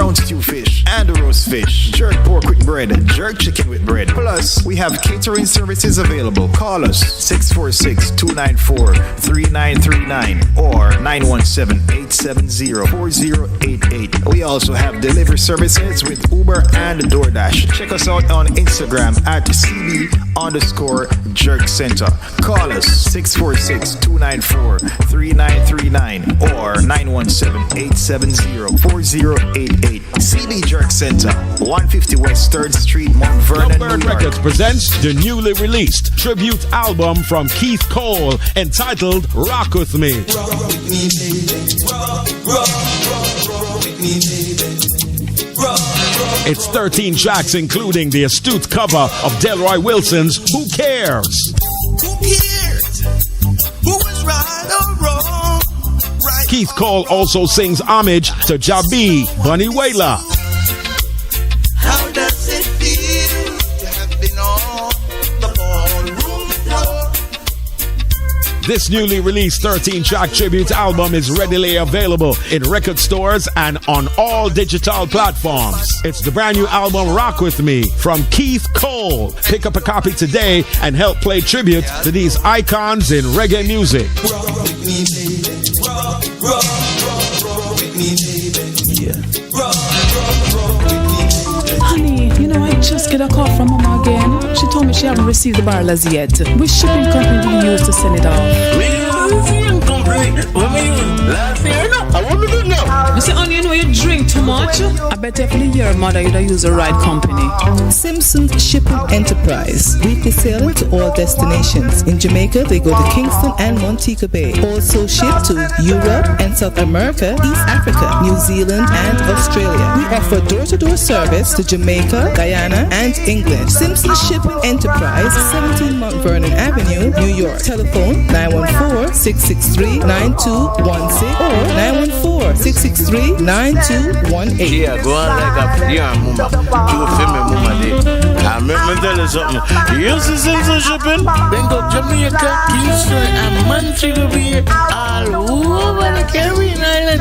ground stew fish, and roast fish, jerk pork with bread, jerk chicken with bread. Plus, we have catering services available. Call us 646-294-3939 or 917-870-4088. We also have delivery services with Uber and DoorDash. Check us out on Instagram at CB_Jerk Center. Call us 646-294-3939 or 917-870-4088. CB Jerk Center, 150 West 3rd Street, Mount Vernon, New York. Records presents the newly released tribute album from Keith Cole entitled Rock With Me. Rock with me, baby. Rock with me, baby. It's 13 tracks including the astute cover of Delroy Wilson's Who Cares? Who cares? Who is right or wrong? Right. Keith Cole also sings homage to Jabi Bunny Wailer. How does it feel to have been on the ballroom floor? This newly released 13-track tribute album is readily available in record stores and on all digital platforms. It's the brand new album Rock With Me from Keith Cole. Pick up a copy today and help play tribute to these icons in reggae music. Rock with me, baby. Rock with me, baby. Yeah. Rock with me, baby. Honey, you know, I just get a call from Mama again. She told me she haven't received the barrel as yet. Which shipping company do you use to send it off? Last year, no. I want to do now. You say, honey, you know you drink too much. I bet definitely your mother you'd use the right company. Simpson's Shipping Enterprise. Weekly sailing to all destinations. In Jamaica, they go to Kingston and Montego Bay. Also ship to Europe and South America, East Africa, New Zealand, and Australia. We offer door-to-door service to Jamaica, Guyana, and England. Simpson's Shipping Enterprise, 17 Mount Vernon Avenue, New York. Telephone 914-663-9216 or 914-663-9218. Yeah, go on like a yeah, mama. You feel me, mama? I remember telling you something. You used to Simpson Shipping? Then go Jamaica, Kingston, and Montego Bay, all over the Caribbean island.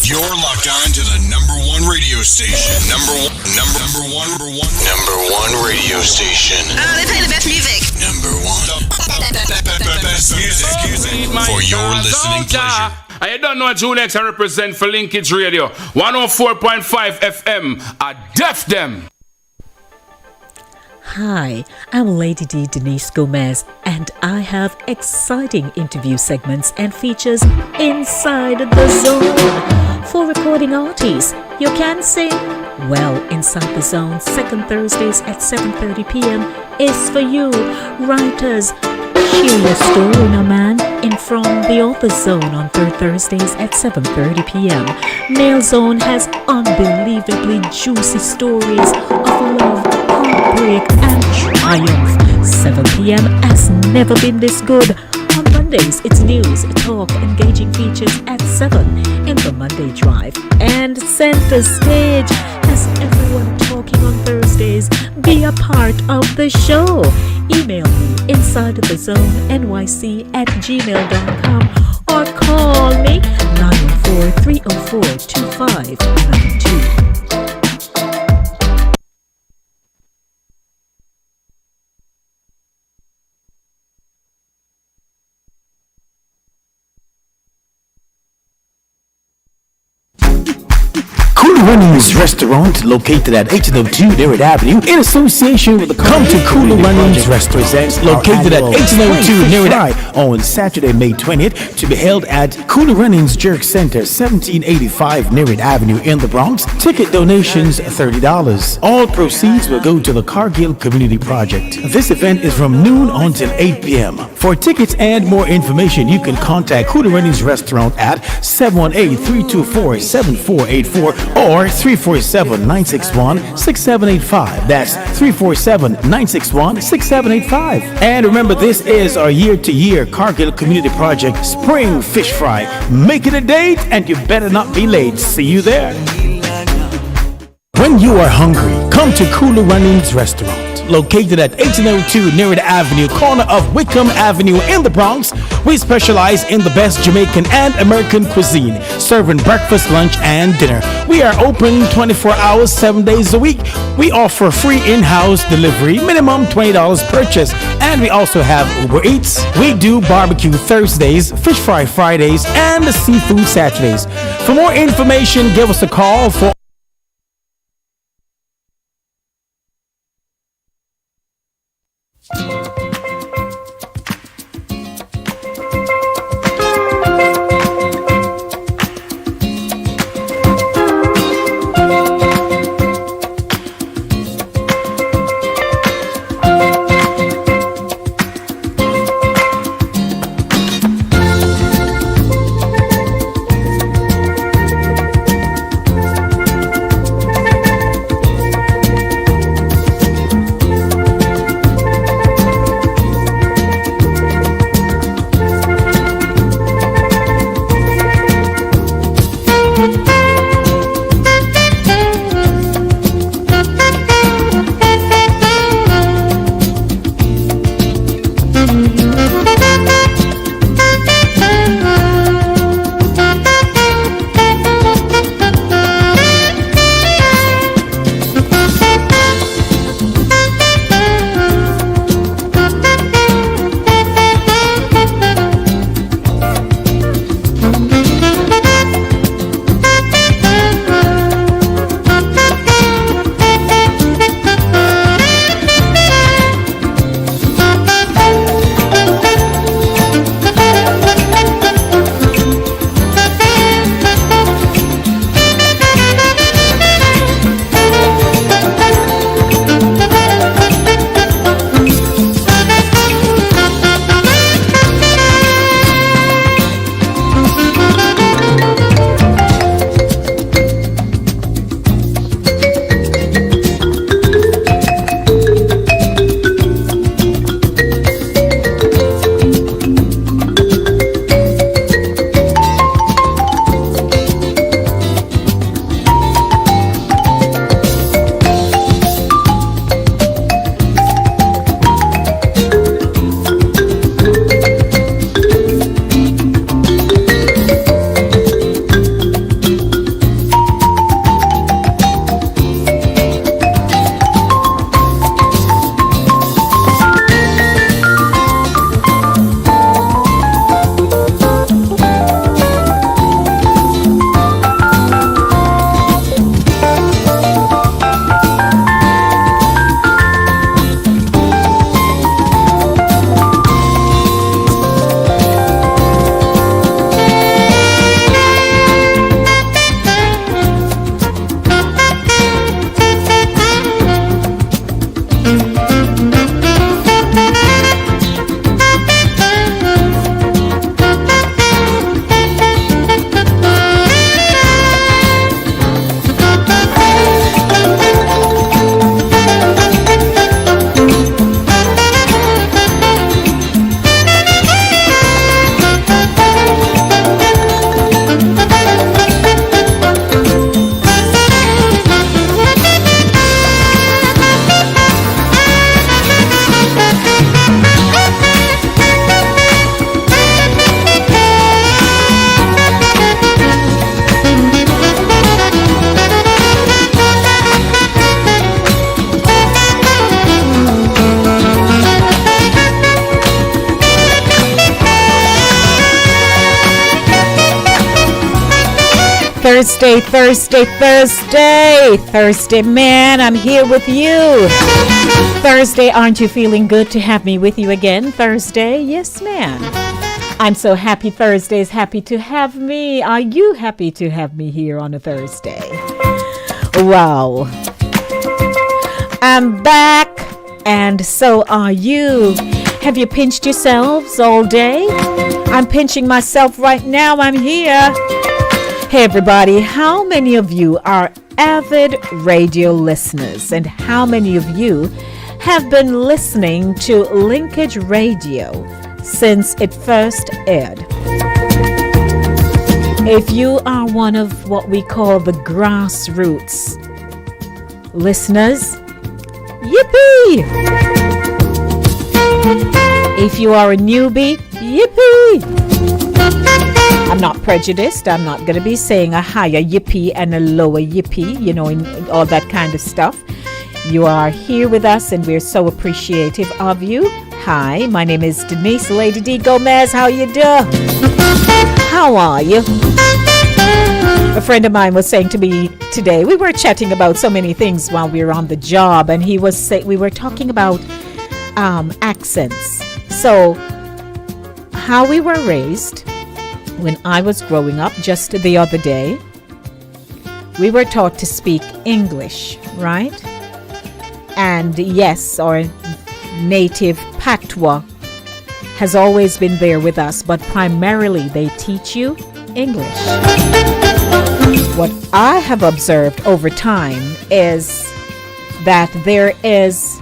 You're locked on to the number one radio station. Number one radio station. They play the best music. Number one. Best music for your listening pleasure. I don't know what Junex I represent for Linkage Radio. 104.5 FM. I def them. Hi, I'm Lady D Denise Gomez, and I have exciting interview segments and features inside the zone. For recording artists, you can sing? Well, Inside the Zone, second Thursdays at 7:30 p.m. is for you. Writers, share your story now, man, in From the Author's Zone on third Thursdays at 7:30 p.m. Male Zone has unbelievably juicy stories of love, heartbreak, and triumph. 7 p.m. has never been this good. On Mondays, it's news, talk, engaging features at 7 in the Monday Drive. And Center Stage has everyone talking on Thursdays. Be a part of the show. Email me insidethezonelyc@gmail.com or call me 914-304-2592. Runnings Restaurant, located at 1802 Derrick Avenue, in association with the Come to Cooler Runnings Restaurant, located at 1802 Derrick on Saturday, May 20th, to be held at Cooler Runnings Jerk Center, 1785 Derrick Avenue in the Bronx. Ticket donations $30. All proceeds will go to the Cargill Community Project. This event is from noon until 8 p.m. For tickets and more information, you can contact Cooler Runnings Restaurant at 718-324-7484 or 347-961-6785. That's 347-961-6785. And remember, this is our year-to-year Cargill Community Project Spring Fish Fry. Make it a date, and you better not be late. See you there. When you are hungry, come to Kulu Runnings Restaurant, located at 1802 Nerid Avenue, corner of Wickham Avenue in the Bronx. We specialize in the best Jamaican and American cuisine, serving breakfast, lunch, and dinner. We are open 24 hours, 7 days a week. We offer free in-house delivery, minimum $20 purchase, and we also have Uber Eats. We do barbecue Thursdays, fish fry Fridays, and seafood Saturdays. For more information, give us a call for Thursday, man, I'm here with you. Thursday, aren't you feeling good to have me with you again? Thursday, yes, ma'am. I'm so happy Thursday's happy to have me. Are you happy to have me here on a Thursday? Wow. I'm back, and so are you. Have you pinched yourselves all day? I'm pinching myself right now. I'm here. Hey everybody, how many of you are avid radio listeners, and how many of you have been listening to Linkage Radio since it first aired? If you are one of what we call the grassroots Listeners, yippee! If you are a newbie, yippee! I'm not prejudiced. I'm not going to be saying a higher yippee and a lower yippee, you know, and all that kind of stuff. You are here with us and we're so appreciative of you. Hi, my name is Denise, Lady D Gomez. How you do? How are you? A friend of mine was saying to me today, we were chatting about so many things while we were on the job, and we were talking about accents. So, how we were raised when I was growing up, just the other day, we were taught to speak English, right? And yes, our native patois has always been there with us, but primarily they teach you English. What I have observed over time is that there is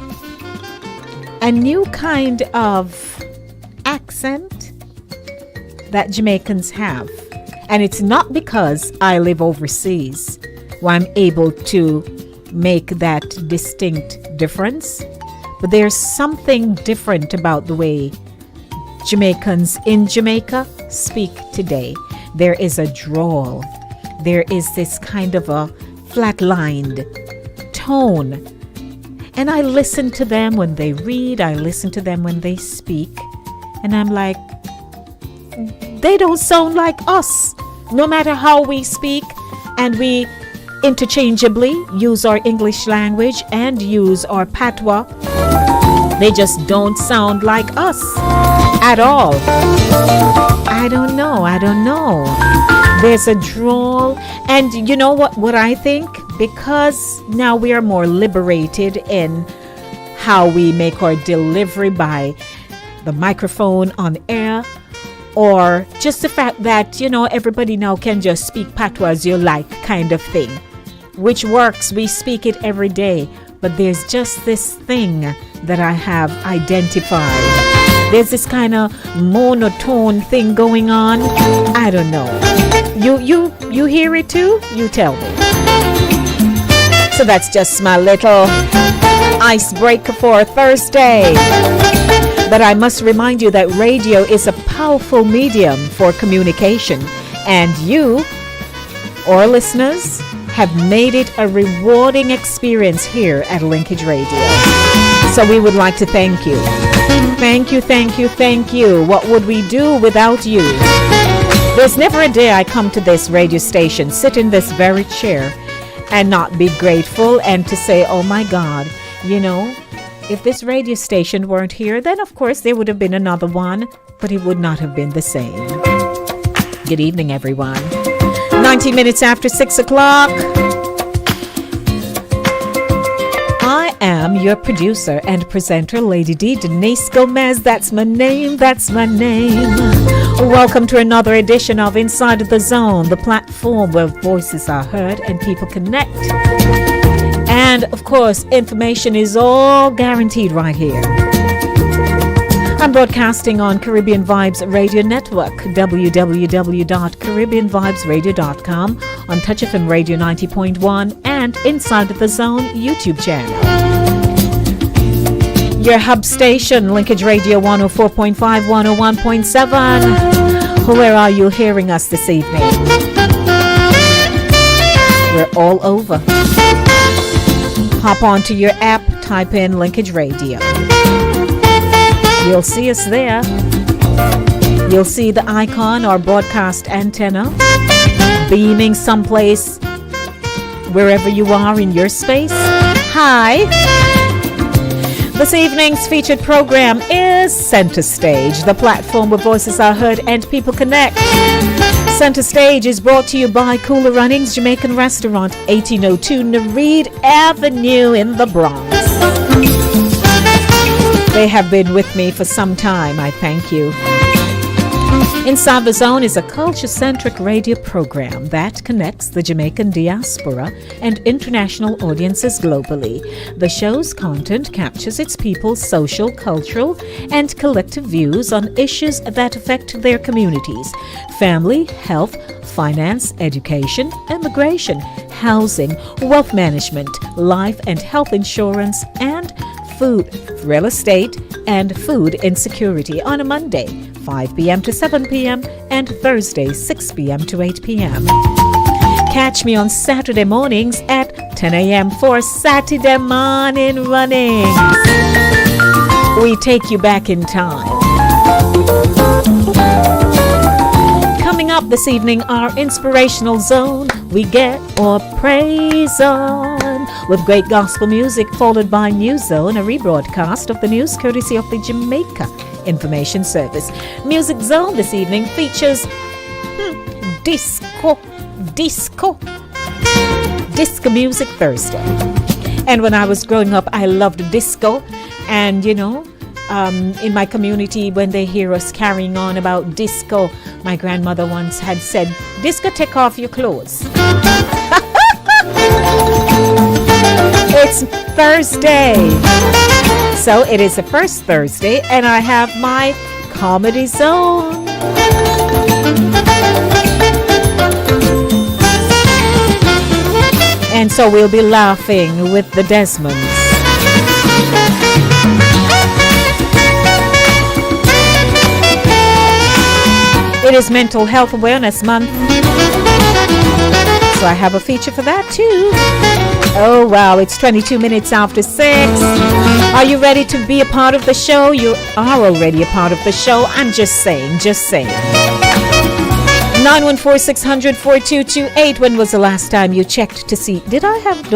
a new kind of accent that Jamaicans have. And it's not because I live overseas where I'm able to make that distinct difference, but there's something different about the way Jamaicans in Jamaica speak today. There is a drawl. There is this kind of a flatlined tone. And I listen to them when they read, I listen to them when they speak, and I'm like, they don't sound like us. No matter how we speak, and we interchangeably use our English language and use our patois, they just don't sound like us at all. I don't know. There's a drawl. And you know what I think? Because now we are more liberated in how we make our delivery by the microphone on air, or just the fact that, you know, everybody now can just speak patois as you like kind of thing, which works. We speak it every day. But there's just this thing that I have identified. There's this kind of monotone thing going on. I don't know. You hear it too? You tell me. So that's just my little icebreaker for Thursday. But I must remind you that radio is a powerful medium for communication, and you, or listeners, have made it a rewarding experience here at Linkage Radio. So we would like to thank you. Thank you. What would we do without you? There's never a day I come to this radio station, sit in this very chair, and not be grateful and to say, oh my God, you know, if this radio station weren't here, then of course there would have been another one, but it would not have been the same. Good evening, everyone. 19 minutes after 6 o'clock. I am your producer and presenter, Lady D, Denise Gomez. That's my name. Welcome to another edition of Inside the Zone, the platform where voices are heard and people connect. And, of course, information is all guaranteed right here. I'm broadcasting on Caribbean Vibes Radio Network, www.caribbeanvibesradio.com, on Touch FM Radio 90.1, and Inside the Zone YouTube channel. Your hub station, Linkage Radio 104.5, 101.7. Where are you hearing us this evening? We're all over. Hop onto your app, type in Linkage Radio. You'll see us there. You'll see the icon or broadcast antenna beaming someplace wherever you are in your space. Hi. This evening's featured program is Center Stage, the platform where voices are heard and people connect. Center Stage is brought to you by Cooler Runnings Jamaican Restaurant, 1802 Nereid Avenue in the Bronx. They have been with me for some time. I thank you. Inside the Zone is a culture-centric radio program that connects the Jamaican diaspora and international audiences globally. The show's content captures its people's social, cultural, and collective views on issues that affect their communities: family, health, finance, education, immigration, housing, wealth management, life and health insurance, and food, real estate, and food insecurity on a Monday, 5 p.m. to 7 p.m., and Thursday, 6 p.m. to 8 p.m. Catch me on Saturday mornings at 10 a.m. for Saturday Morning Running. We take you back in time. Coming up this evening, our inspirational zone, we get our praise on with great gospel music, followed by New Zone, a rebroadcast of the news courtesy of the Jamaica Information Service. Music Zone this evening features disco music Thursday. And when I was growing up, I loved disco, and in my community, when they hear us carrying on about disco, my grandmother once had said, "Disco, take off your clothes." It's Thursday. So it is the first Thursday, and I have my Comedy Zone. And so we'll be laughing with the Desmonds. It is Mental Health Awareness Month, so I have a feature for that too. Oh wow, it's 22 minutes after 6. Are you ready to be a part of the show? You are already a part of the show. I'm just saying. 914-600-4228. When was the last time you checked to see? Do I have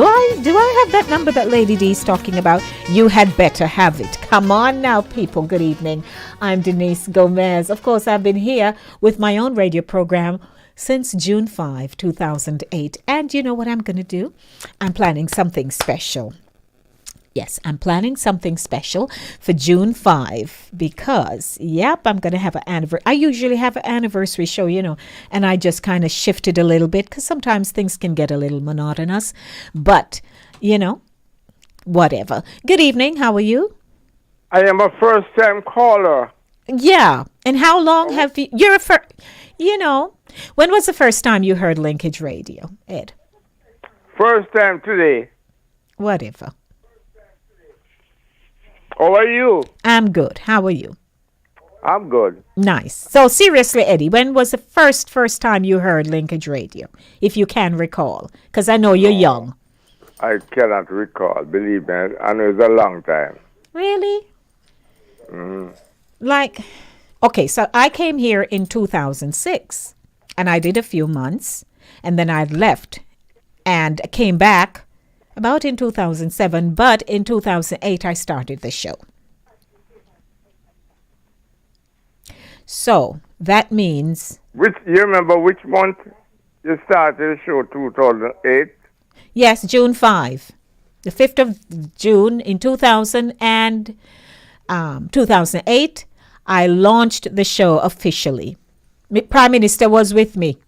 that number that Lady D's talking about? You had better have it. Come on now, people. Good evening. I'm Denise Gomez. Of course, I've been here with my own radio program since June 5, 2008. And you know what I'm going to do? I'm planning something special. Yes, I'm planning something special for June 5 because, I'm going to have an anniversary. I usually have an anniversary show, and I just kind of shifted a little bit because sometimes things can get a little monotonous. But, whatever. Good evening. How are you? I am a first-time caller. Yeah. And how long have you... You're a first... when was the first time you heard Linkage Radio, Ed? First time today. Whatever. How are you? I'm good. How are you? I'm good. Nice. So seriously, Eddie, when was the first time you heard Linkage Radio, if you can recall? Because I know you're young. I cannot recall. Believe me, I know it's a long time. Really? Mm-hmm. Okay, so I came here in 2006, and I did a few months, and then I left and came back about in 2007, but in 2008 I started the show. So that means... You remember which month you started the show, 2008? Yes, June 5. The 5th of June in 2008, I launched the show officially. Prime Minister was with me,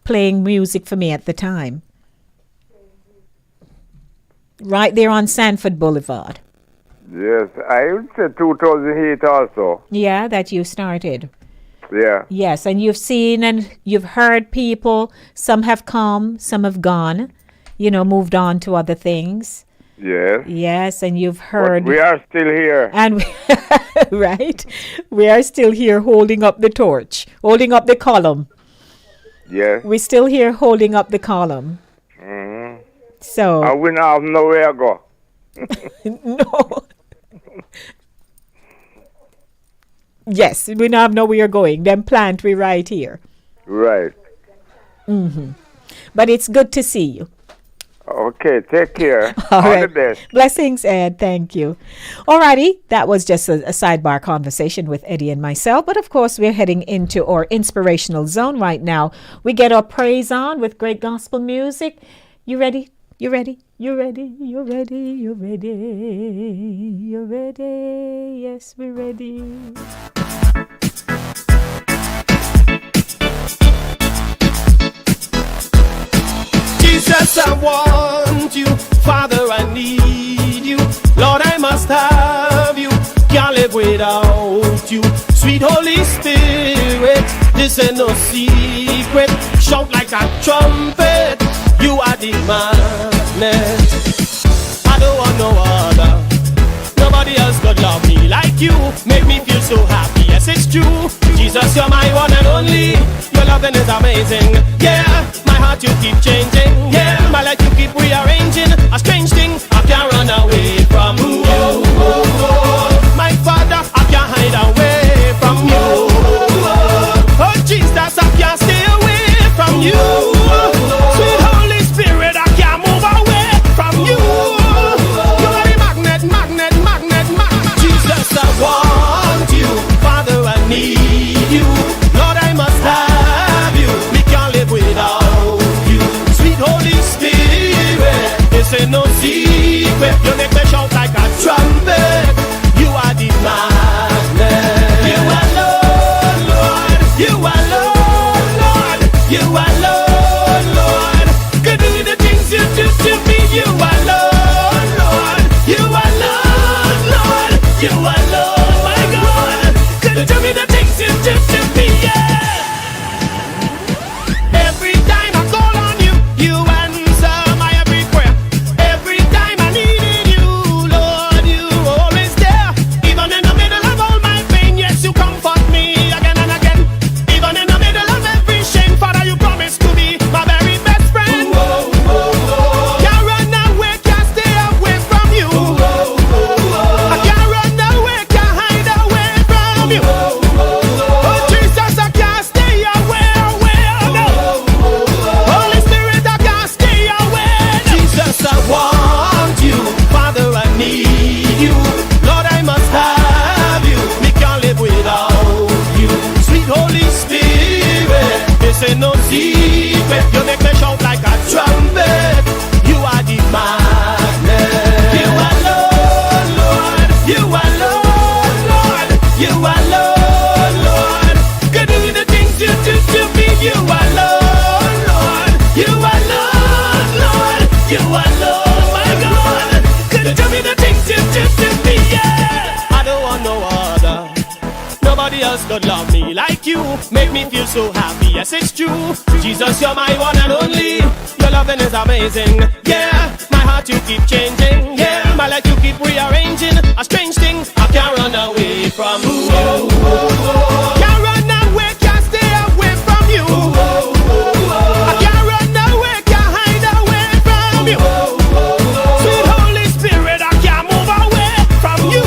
playing music for me at the time. Right there on Sanford Boulevard. Yes, I would say 2008 also. Yeah, that you started. Yeah. Yes, and you've seen and you've heard people. Some have come, some have gone, moved on to other things. Yes. Yes, and you've heard. But we are still here. And right? We are still here holding up the torch, holding up the column. Yes. We're still here holding up the column. Mm-hmm. So. And we now have nowhere to go. No. Yes, we now have nowhere going. Then plant we right here. Right. Mm-hmm. But it's good to see you. Okay, take care. All right. The best. Blessings, Ed. Thank you. Alrighty, that was just a sidebar conversation with Eddie and myself. But of course, we're heading into our inspirational zone right now. We get our praise on with great gospel music. You ready? You ready? You ready? You ready? You ready? You ready? Yes, we're ready. Jesus, I want you. Father, I need you. Lord, I must have you. Can't live without you. Sweet Holy Spirit, this ain't no secret. Shout like a trumpet. You are the magnet. I don't want no other. Nobody else could love me like you. Make me feel so happy, yes it's true. Jesus, you're my one and only. Your loving is amazing, yeah. My heart you keep changing, yeah. My life you keep rearranging. A strange thing, I can't run away from you. My Father, I can't hide away from you. Oh Jesus, I can't stay away from you. Sweet Holy Spirit, I can't move away from you. You're the magnet, magnet, magnet, magnet. Jesus, I want you. Father, I need you. Lord, I must have you. We can't live without you. Sweet Holy Spirit, this ain't no secret. You make me shout like a trumpet. You are the magnet. You alone, Lord. You alone, Lord. You alone, Lord. Could do the things you do to me. You alone, Lord. You alone, Lord. You alone, my God. Could do me the things you do to me, yeah. Every time I call on you, you answer my every prayer. Every time I needed you, Lord, you always there. Even in the middle of all my pain, yes, you comfort me again and again. Even in the middle of every shame, Father, you promise to be my very best friend. Can't run away, can't stay away from you. I can't run away, can't hide away from you. Oh Jesus, I can't stay away, away, no. Holy Spirit, I can't stay away, no. Jesus, I want you. Father, I need you. Lord, I must have you. We can't live without you. Sweet Holy Spirit, this ain't no secret. You make me shout like a trumpet. You are the magnet. You alone, Lord. You alone, Lord. You alone, Lord. Could do the things you do to me. You alone, Lord. You alone, Lord. You alone, my God. Could do me the things you do to me, yeah. I don't want no other. Nobody else could love me like you. Make me feel so happy, yes it's true. Jesus, you're my one and only. Your loving is amazing, yeah. My heart you keep changing, yeah. My life you keep rearranging. A strange thing, I can't run away from you. Can't run away, can't stay away from you. I can't run away, can't hide away from you. Sweet Holy Spirit, I can't move away from you.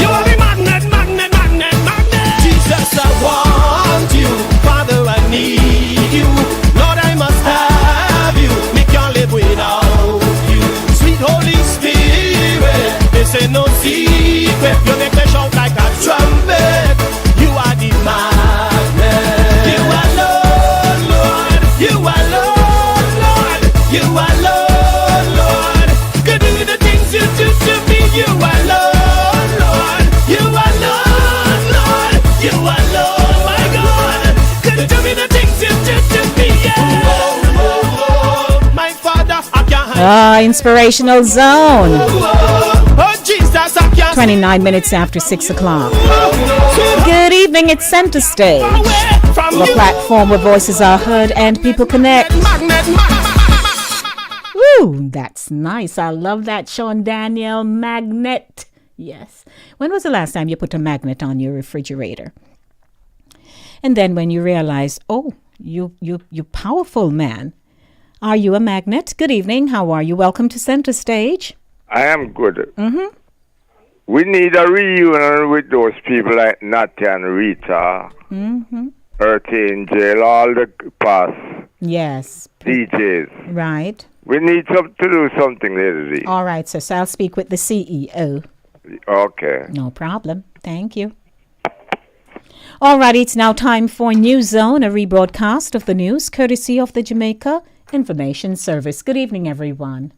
You are the magnet, magnet, magnet, magnet. Jesus, I want you. Father, I need you. Lord, I must have you. We can't live without you. Sweet Holy Spirit, this ain't no secret. You make me shout like a trumpet. You are the magnet. You alone, Lord. You alone, Lord. You alone, Lord. Could do the things you do to me. You alone, Lord. You alone, Lord. You alone, my God. Could do me the things you do to me, yeah. My Father, I can't hide. Inspirational Zone. Oh Jesus, I can't 29 minutes after 6 o'clock. Good evening, it's Center Stage, from the you. platform where voices are heard and people connect. Ooh, that's nice. I love that, Sean Daniel. Magnet. Yes. When was the last time you put a magnet on your refrigerator? And then when you realize, oh, you powerful man. Are you a magnet? Good evening. How are you? Welcome to Center Stage. I am good. Mm-hmm. We need a reunion with those people like Natia and Rita, Earth Angel, all the past Yes. DJs. Right. We need to do something lately. All right, so I'll speak with the CEO. Okay. No problem. Thank you. All right, it's now time for News Zone, a rebroadcast of the news courtesy of the Jamaica Information Service. Good evening, everyone.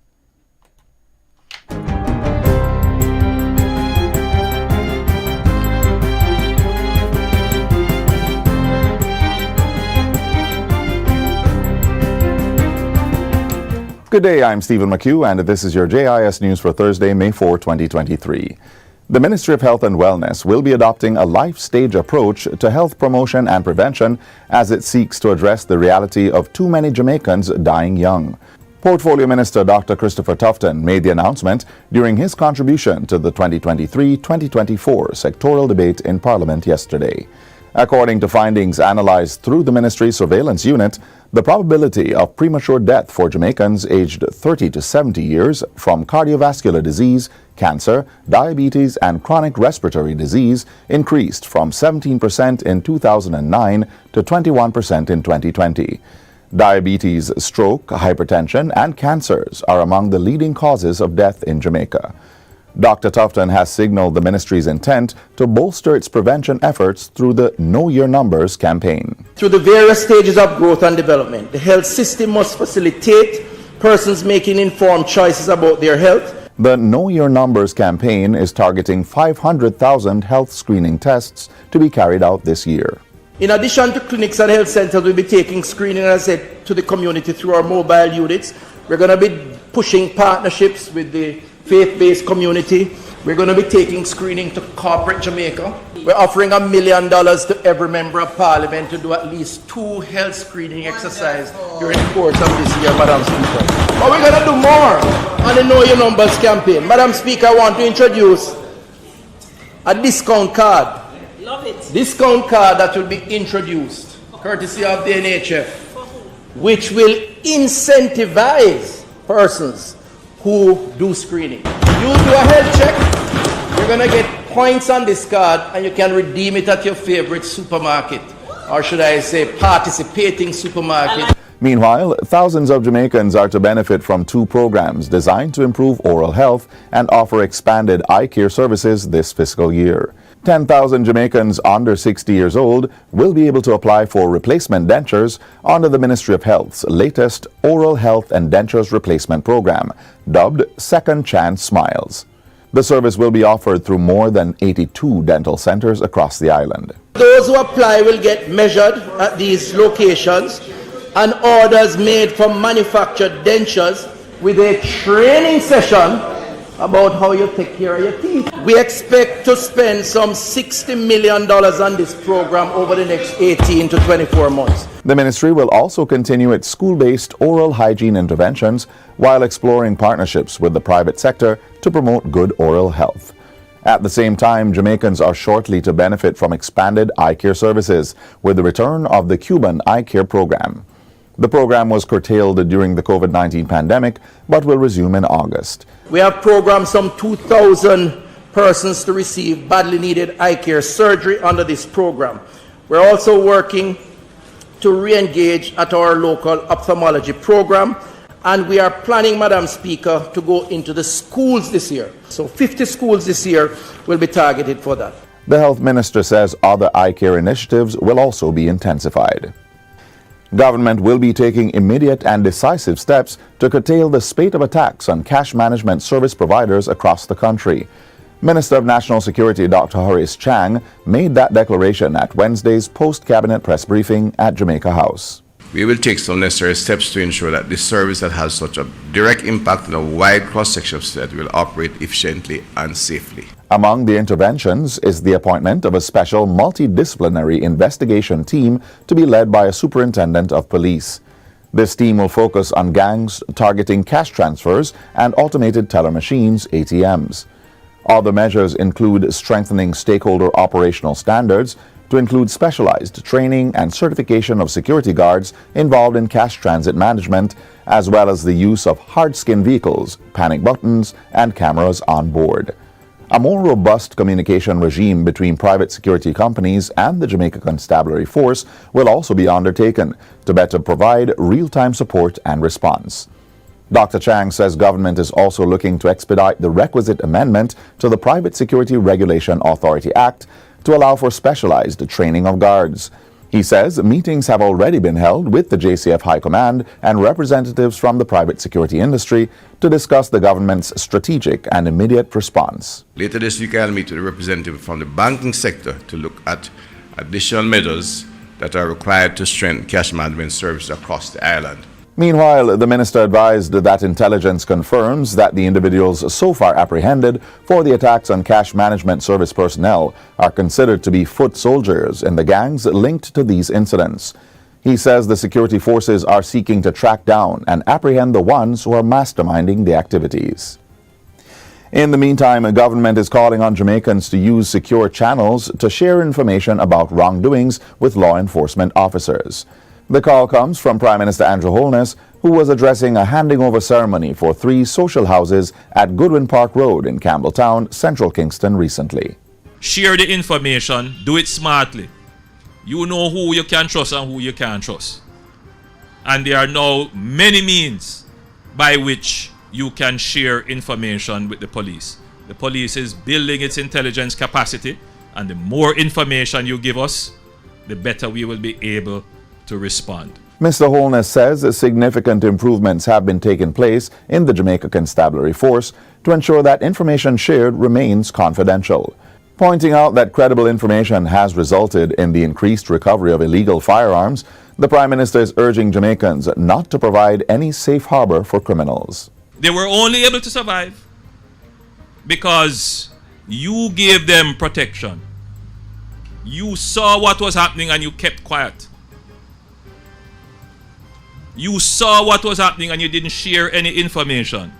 Good day, I'm Stephen McHugh, and this is your JIS News for Thursday, May 4, 2023. The Ministry of Health and Wellness will be adopting a life-stage approach to health promotion and prevention as it seeks to address the reality of too many Jamaicans dying young. Portfolio Minister Dr. Christopher Tufton made the announcement during his contribution to the 2023-2024 sectoral debate in Parliament yesterday. According to findings analyzed through the ministry's surveillance unit, the probability of premature death for Jamaicans aged 30 to 70 years from cardiovascular disease, cancer, diabetes, and chronic respiratory disease increased from 17% in 2009 to 21% in 2020. Diabetes, stroke, hypertension, and cancers are among the leading causes of death in Jamaica. Dr. Tufton has signaled the ministry's intent to bolster its prevention efforts through the Know Your Numbers campaign. Through the various stages of growth and development, the health system must facilitate persons making informed choices about their health. The Know Your Numbers campaign is targeting 500,000 health screening tests to be carried out this year. In addition to clinics and health centers, we'll be taking screening, as I said, to the community through our mobile units. We're going to be pushing partnerships with the faith-based community. We're going to be taking screening to corporate Jamaica. We're offering $1 million to every member of parliament to do at least 2 health screening exercises during the course of this year, Madam Speaker. But we're going to do more on the Know Your Numbers campaign. Madam Speaker, I want to introduce a discount card. Love it. Discount card that will be introduced, courtesy of the NHF, which will incentivize persons who do screening. You do a health check, you're going to get points on this card and you can redeem it at your favorite supermarket, or should I say participating supermarket. Meanwhile, thousands of Jamaicans are to benefit from 2 programs designed to improve oral health and offer expanded eye care services this fiscal year. 10,000 Jamaicans under 60 years old will be able to apply for replacement dentures under the Ministry of Health's latest Oral Health and Dentures Replacement Program, dubbed Second Chance Smiles. The service will be offered through more than 82 dental centers across the island. Those who apply will get measured at these locations and orders made from manufactured dentures with a training session about how you take care of your teeth. We expect to spend some $60 million on this program over the next 18 to 24 months. The ministry will also continue its school-based oral hygiene interventions while exploring partnerships with the private sector to promote good oral health. At the same time, Jamaicans are shortly to benefit from expanded eye care services with the return of the Cuban Eye Care Program. The program was curtailed during the COVID-19 pandemic, but will resume in August. We have programmed some 2,000 persons to receive badly needed eye care surgery under this program. We're also working to re-engage at our local ophthalmology program, and we are planning, Madam Speaker, to go into the schools this year. So 50 schools this year will be targeted for that. The health minister says other eye care initiatives will also be intensified. Government will be taking immediate and decisive steps to curtail the spate of attacks on cash management service providers across the country. Minister of National Security Dr. Horace Chang made that declaration at Wednesday's post-cabinet press briefing at Jamaica House. We will take some necessary steps to ensure that this service that has such a direct impact on a wide cross-section of society will operate efficiently and safely. Among the interventions is the appointment of a special multidisciplinary investigation team to be led by a superintendent of police. This team will focus on gangs targeting cash transfers and automated teller machines, ATMs. Other measures include strengthening stakeholder operational standards to include specialized training and certification of security guards involved in cash transit management, as well as the use of hard-skin vehicles, panic buttons, and cameras on board. A more robust communication regime between private security companies and the Jamaica Constabulary Force will also be undertaken to better provide real-time support and response. Dr. Chang says government is also looking to expedite the requisite amendment to the Private Security Regulation Authority Act to allow for specialized training of guards. He says meetings have already been held with the JCF High Command and representatives from the private security industry to discuss the government's strategic and immediate response. Later this week, I'll meet with a representative from the banking sector to look at additional measures that are required to strengthen cash management services across the island. Meanwhile, the minister advised that intelligence confirms that the individuals so far apprehended for the attacks on cash management service personnel are considered to be foot soldiers in the gangs linked to these incidents. He says the security forces are seeking to track down and apprehend the ones who are masterminding the activities. In the meantime, the government is calling on Jamaicans to use secure channels to share information about wrongdoings with law enforcement officers. The call comes from Prime Minister Andrew Holness, who was addressing a handing over ceremony for 3 social houses at Goodwin Park Road in Campbelltown, Central Kingston recently. Share the information, do it smartly. You know who you can trust and who you can't trust. And there are now many means by which you can share information with the police. The police is building its intelligence capacity, and the more information you give us, the better we will be able to respond. Mr. Holness says significant improvements have been taking place in the Jamaica Constabulary Force to ensure that information shared remains confidential, pointing out that credible information has resulted in the increased recovery of illegal firearms. The Prime Minister is urging Jamaicans not to provide any safe harbor for criminals. They were only able to survive because you gave them protection. You saw what was happening and you kept quiet. You saw what was happening and you didn't share any information.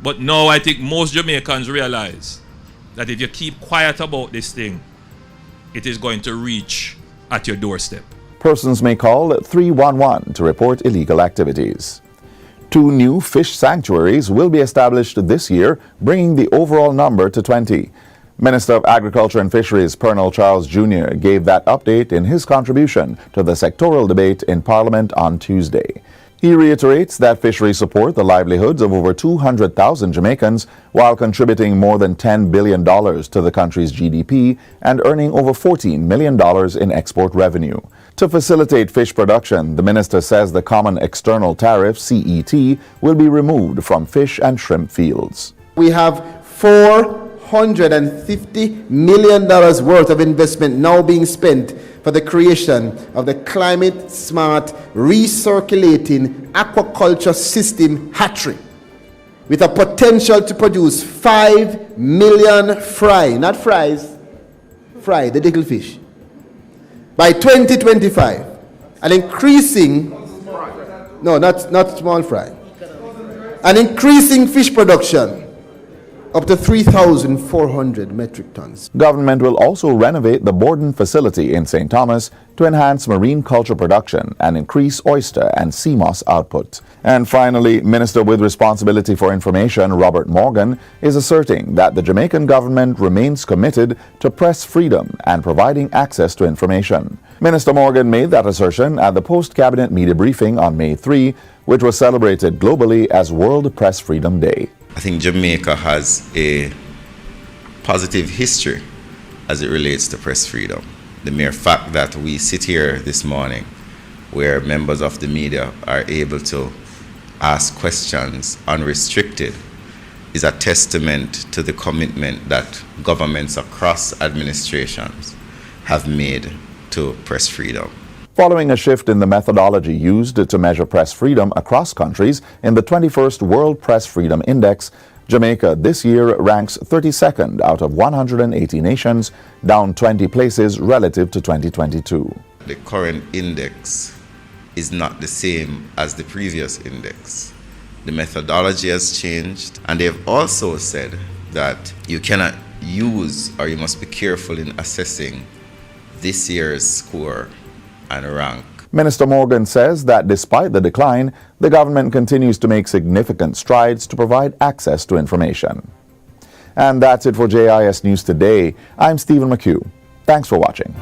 But now I think most Jamaicans realize that if you keep quiet about this thing, it is going to reach at your doorstep. Persons may call 311 to report illegal activities. 2 new fish sanctuaries will be established this year, bringing the overall number to 20. Minister of Agriculture and Fisheries Pernell Charles Jr. gave that update in his contribution to the sectoral debate in Parliament on Tuesday. He reiterates that fisheries support the livelihoods of over 200,000 Jamaicans while contributing more than $10 billion to the country's GDP and earning over $14 million in export revenue. To facilitate fish production, the minister says the Common External Tariff, CET, will be removed from fish and shrimp fields. We have $450 million worth of investment now being spent for the creation of the climate smart recirculating aquaculture system hatchery with a potential to produce 5 million fry, not fries, fry, the little fish, by 2025, an increasing, no, not small fry, an increasing fish production up to 3,400 metric tons. Government will also renovate the Borden facility in St. Thomas to enhance marine culture production and increase oyster and sea moss output. And finally, Minister with Responsibility for Information Robert Morgan is asserting that the Jamaican government remains committed to press freedom and providing access to information. Minister Morgan made that assertion at the post-cabinet media briefing on May 3, which was celebrated globally as World Press Freedom Day. I think Jamaica has a positive history as it relates to press freedom. The mere fact that we sit here this morning where members of the media are able to ask questions unrestricted is a testament to the commitment that governments across administrations have made to press freedom. Following a shift in the methodology used to measure press freedom across countries in the 21st World Press Freedom Index, Jamaica this year ranks 32nd out of 180 nations, down 20 places relative to 2022. The current index is not the same as the previous index. The methodology has changed, and they've also said that you cannot use, or you must be careful in assessing this year's score and rank. Minister Morgan says that despite the decline, the government continues to make significant strides to provide access to information. And that's it for JIS News Today. I'm Stephen McHugh. Thanks for watching.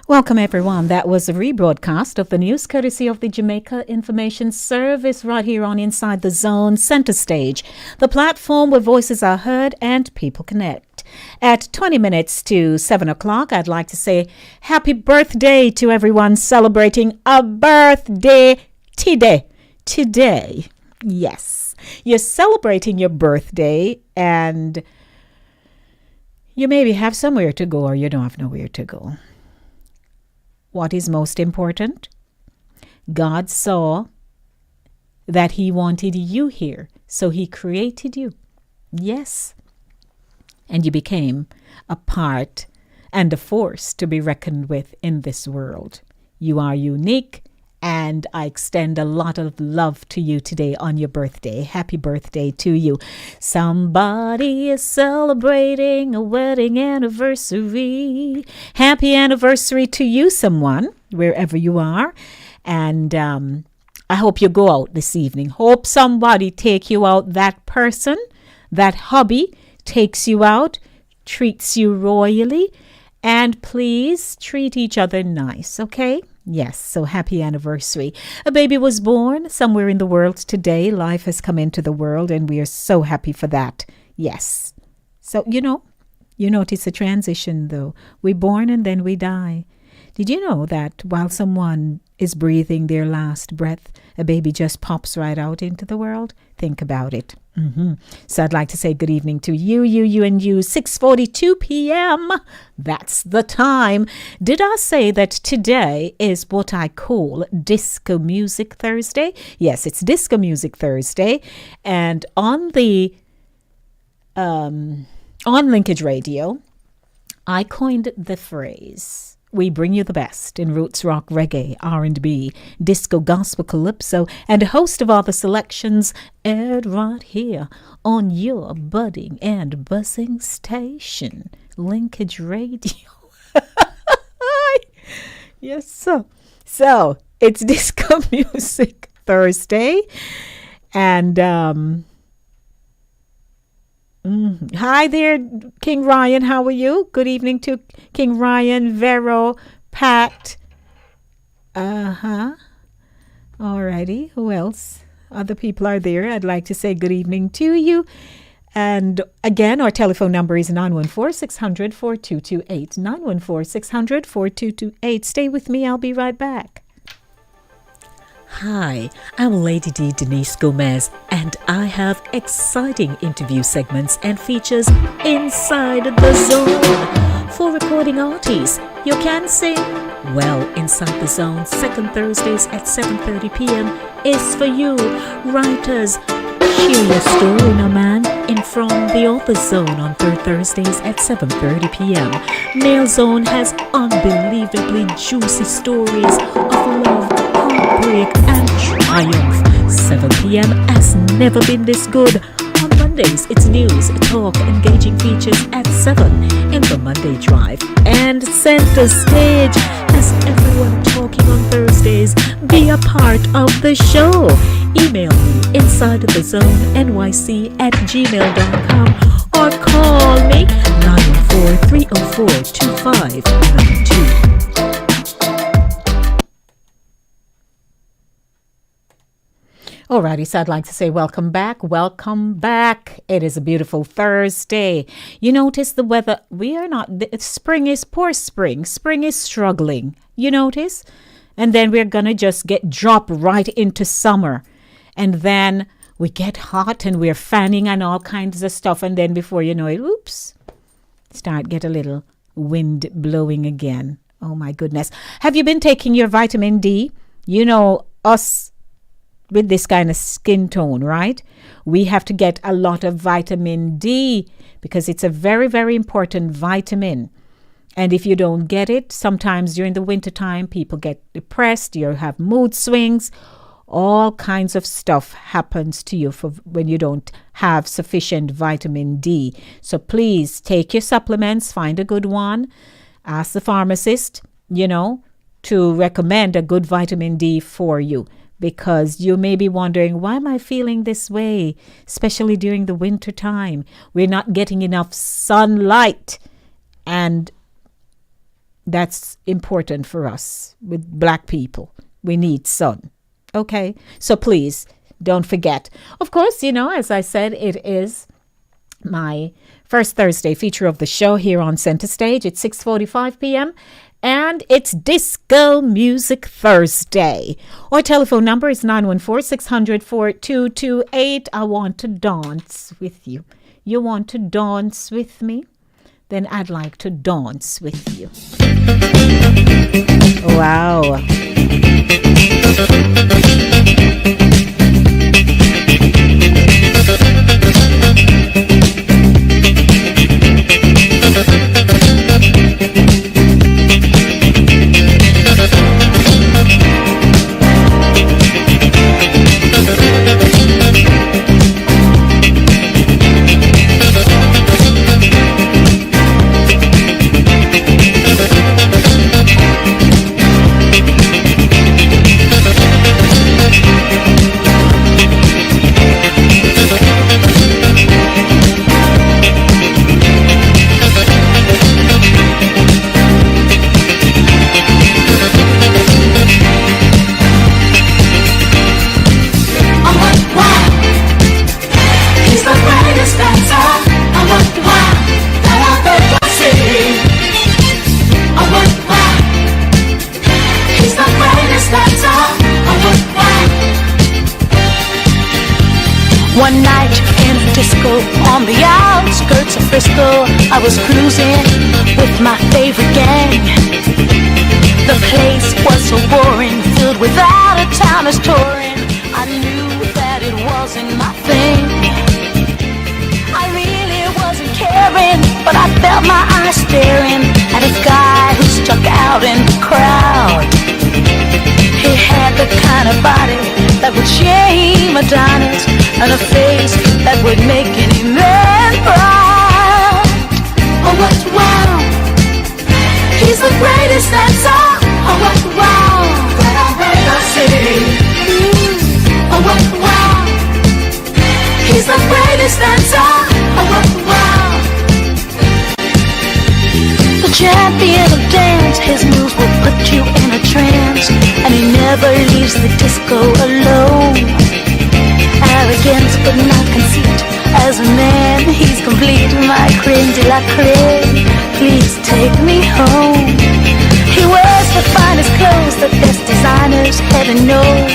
Welcome, everyone. That was a rebroadcast of the news courtesy of the Jamaica Information Service right here on Inside the Zone Center Stage, the platform where voices are heard and people connect. At 20 minutes to 7 o'clock, I'd like to say happy birthday to everyone celebrating a birthday today. Today. Yes. You're celebrating your birthday, and You maybe have somewhere to go or you don't have nowhere to go. What is most important? God saw that he wanted you here, so he created you. Yes. And you became a part and a force to be reckoned with in this world. You are unique, and I extend a lot of love to you today on your birthday. Happy birthday to you. Somebody is celebrating a wedding anniversary. Happy anniversary to you, someone, wherever you are. And I hope you go out this evening. Hope somebody take you out. That person, that hubby takes you out, treats you royally, and please treat each other nice, okay? Yes, so happy anniversary. A baby was born somewhere in the world today. Life has come into the world, and we are so happy for that. Yes. So, you notice a transition, though. We're born and then we die. Did you know that while someone is breathing their last breath, a baby just pops right out into the world? Think about it. So I'd like to say good evening to you, and you. 6:42 p.m. That's the time. Did I say that today is what I call Disco Music Thursday? Yes, it's Disco Music Thursday. And on the on Linkage Radio, I coined the phrase, we bring you the best in roots, rock, reggae, R&B, disco, gospel, calypso, and a host of other selections aired right here on your budding and buzzing station, Linkage Radio. Yes, sir. So, it's Disco Music Thursday, and hi there, King Ryan. How are you? Good evening to King Ryan, Vero, Pat. Alrighty. Who else? Other people are there. I'd like to say good evening to you. And again, our telephone number is 914-600-4228. 914-600-4228. Stay with me. I'll be right back. Hi, I'm Lady D Denise Gomez, and I have exciting interview segments and features inside the zone. For recording artists, you can sing. Well, Inside the Zone, second Thursdays at 7:30 p.m. is for you. Writers, share your story, no man, in From the Author Zone on third Thursdays at 7:30 p.m. Male Zone has unbelievably juicy stories of love, heartbreak, and triumph. 7 p.m. has never been this good. On Mondays, it's news, talk, engaging features at 7 in the Monday Drive. And Center Stage has everyone talking on Thursdays. Be a part of the show. Email me insidethezone.nyc@gmail.com or call me 914-304-2592. Alrighty, so I'd like to say welcome back. Welcome back. It is a beautiful Thursday. You notice the weather. Spring is poor spring. Spring is struggling. You notice? And then we're going to just drop right into summer. And then we get hot and we're fanning and all kinds of stuff. And then before you know it, get a little wind blowing again. Oh my goodness. Have you been taking your vitamin D? You know, us with this kind of skin tone, right? We have to get a lot of vitamin D because it's a very, very important vitamin. And if you don't get it, sometimes during the winter time, people get depressed, you have mood swings, all kinds of stuff happens to you when you don't have sufficient vitamin D. So please take your supplements, find a good one, ask the pharmacist, to recommend a good vitamin D for you. Because you may be wondering, why am I feeling this way, especially during the winter time? We're not getting enough sunlight, and that's important for us with black people. We need sun. Okay, so please don't forget. Of course, as I said, it is my first Thursday feature of the show here on Center Stage at 6:45 p.m. And it's Disco Music Thursday. Our telephone number is 914-600-4228. I want to dance with you. You want to dance with me? then I'd like to dance with you. Wow. One night in a disco on the outskirts of Frisco, I was cruising with my favorite gang. The place was so boring, filled with out-of-towners touring. I knew that it wasn't my thing. I really wasn't caring, but I felt my eyes staring at a guy who stuck out in the crowd. He had the kind of body that would shame Adonis, and a face that would make any man proud. Oh, what wow! He's the greatest dancer. Oh, what wow! That I've ever seen. Oh, what wow! He's the greatest dancer. Oh, what wow! The champion of dance, his moves will put you in a trance, and he never leaves the disco alone. Arrogance but not conceit, as a man he's complete. My creme de la creme, please take me home. He wears the finest clothes, the best designers, heaven knows.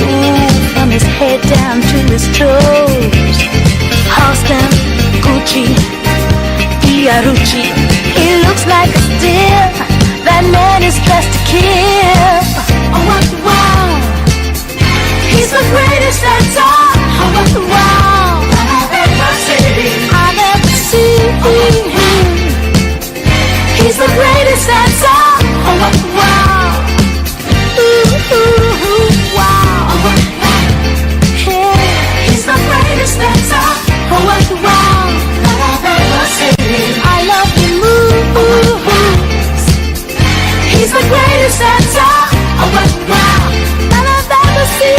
Ooh, from his head down to his toes. Halston, Gucci, Fiorucci, he looks like a steal. That man is dressed to kill. Oh, what wow! He's the greatest dancer. Oh, what wow! I've ever seen. I've ever seen. He's the greatest dancer. Oh, what wow! Ooh, ooh, ooh, wow! Oh, what wow! Yeah. He's the greatest dancer. Oh, what wow! I've ever seen. I love the moves. He's the greatest dancer. Oh, what wow! That I've ever seen.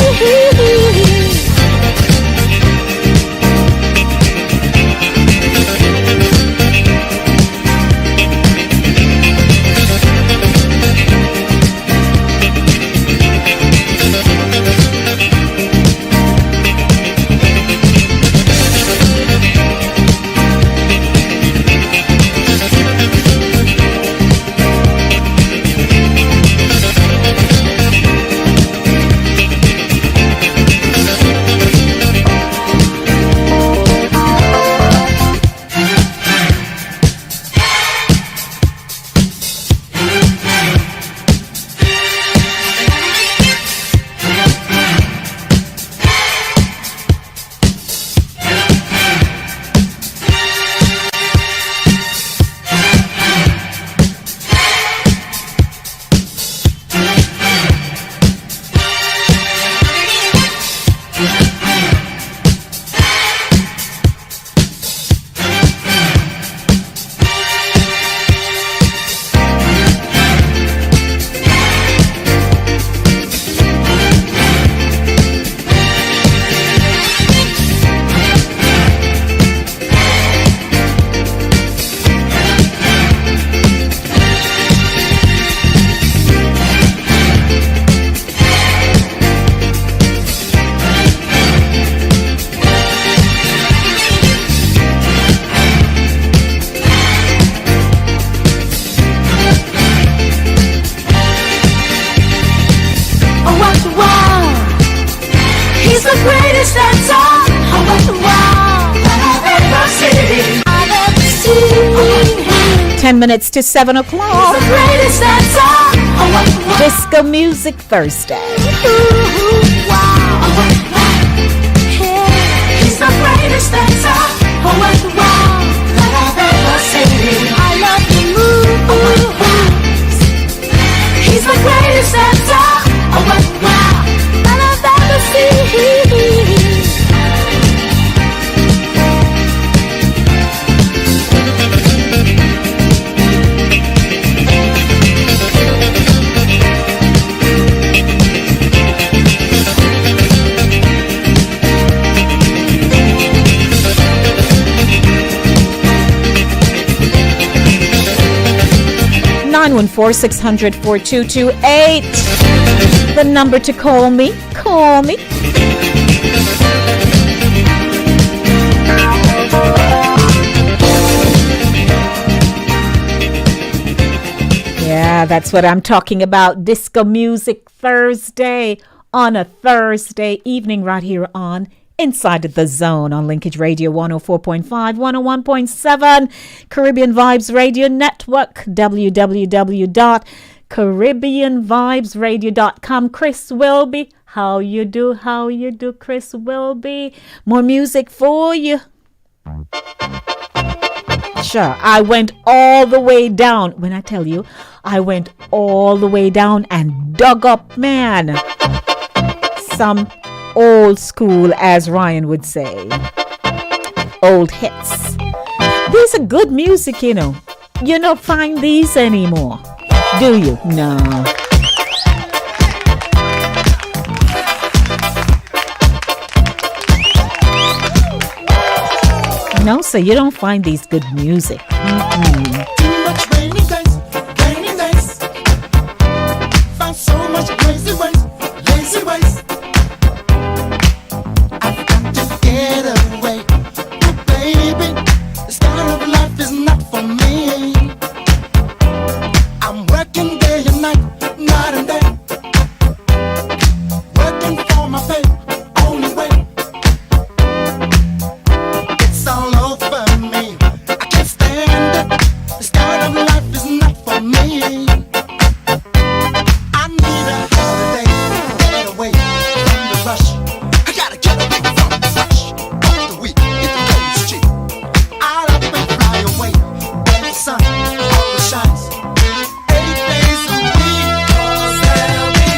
10 minutes to 7 o'clock. He's the greatest dancer. Disco Music Thursday. He's the greatest dancer. That I've ever seen. I love the moves. He's the greatest dancer. That I've ever seen. 914-600-4228. The number to call me. Call me. Yeah, that's what I'm talking about. Disco Music Thursday on a Thursday evening right here on Inside the Zone on Linkage Radio 104.5, 101.7, Caribbean Vibes Radio Network, www.caribbeanvibesradio.com. Chris Wilby, how you do, Chris Wilby? More music for you. Sure, I went all the way down. When I tell you, I went all the way down and dug up, man, some old school, as Ryan would say, old hits. These are good music, you know. You don't find these anymore, do you? No. No, sir, you don't find these good music. Mm-mm. Too much rainy days. Found so much lazy ways. I've got to get away. But baby, this kind of life is not for me. I'm working day and night and day. Working for my pay, only way. It's all over me. I can't stand it. This kind of life is not for me. I need a holiday, get away from the rush. I gotta get away from the rush. Off the week, get the roads cheap. I'll up and fly away when the sun always shines. 8 days a week, 'cause there'll be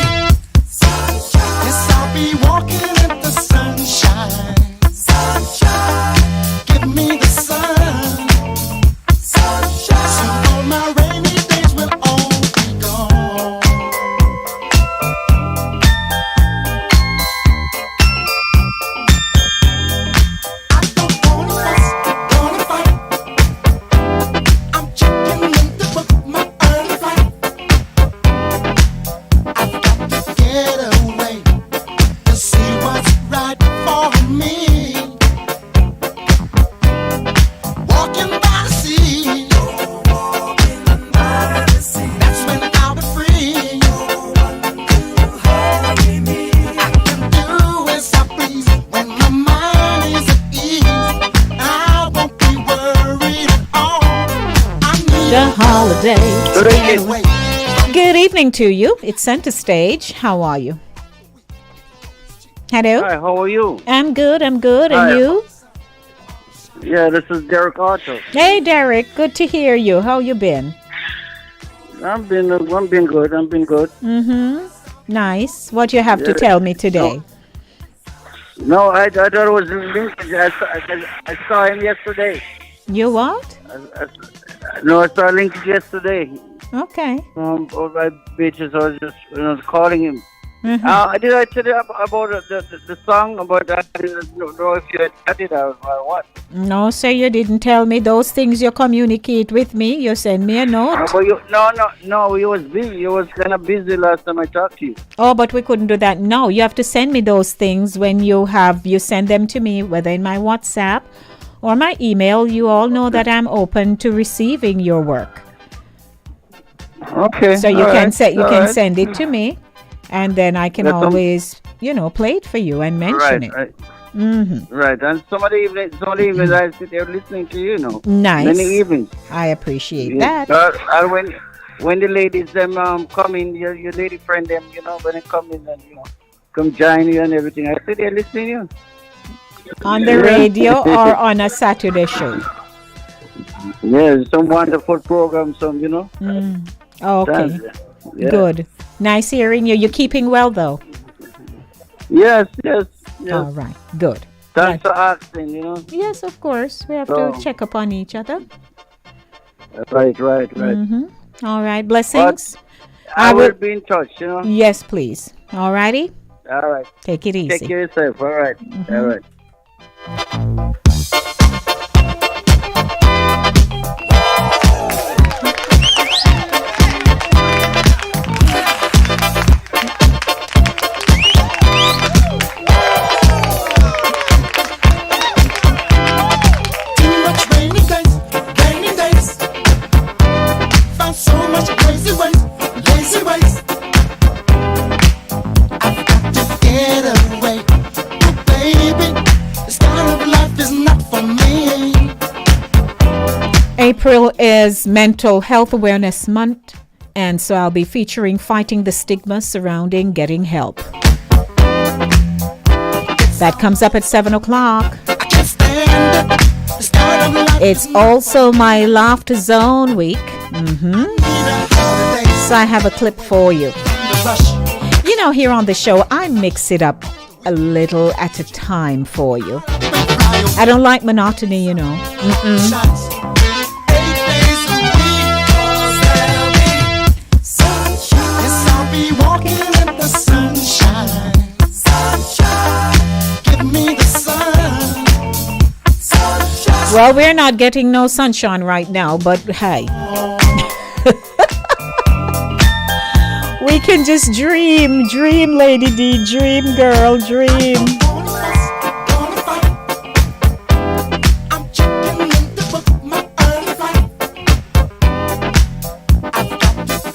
sunshine. Yes, I'll be walking in the sunshine. Sunshine, give me the sun. Sunshine, so all my rainy days will all be gone. Get away to see what's right for me. Walking by the sea, that's when I'll be free. I can do as I please when my mind is at ease. I won't be worried at all. I need The holiday. Get away. Good evening to you. It's Center Stage. How are you? Hello? Hi, how are you? I'm good. And Hi. you? Yeah, this is Derek Otto. Hey, Derek. Good to hear you. How you been? I'm been good. Mm-hmm. Nice. What you have to Yeah. tell me today? No, I thought it was Linkage. I saw him yesterday. You what? No, I saw Linkage yesterday. Okay. Over by beaches. I was just calling him. Mhm. Did I tell you about the song about that? I don't know if you had it or what. No, sir, you didn't tell me those things. You communicate with me. You send me a note. But no, you was busy. You was kind of busy last time I talked to you. Oh, but we couldn't do that. No, you have to send me those things when you send them to me, whether in my WhatsApp or my email. You all know that I'm open to receiving your work. Okay. So you all can right, say you all can right. send it to me, and then I can That's always, play it for you and mention it. Mm-hmm. Right, and some of the evenings I sit there listening to you, Nice. Many evenings. I appreciate Yeah. that. And when the ladies them come in, your lady friend them, when they come in and come join you and everything, I sit there listening to you. On the radio or on a Saturday show? Yeah, some wonderful program, Okay. Yeah. Good. Nice hearing you. You're keeping well, though. Yes. All right. Good. Thanks for asking, Yes, of course. We have So- to check up on each other. Right. Mm-hmm. All right. Blessings. I will be in touch, Yes, please. All righty. All right. Take it easy. Take care of yourself. All right. All right. Too much rainy days. Found so much crazy ways, lazy ways. I've got to get away, oh, baby. This kind of life is not for me. April is Mental Health Awareness Month, and so I'll be featuring fighting the stigma surrounding getting help. That comes up at 7 o'clock. It's also my Laughter Zone week. So I have a clip for you. Here on the show, I mix it up a little at a time for you. I don't like monotony, Yes, I'll be walking in the sunshine. Give me the sun. Well, we're not getting no sunshine right now, but hey. We can just dream, Lady D, dream, girl, dream.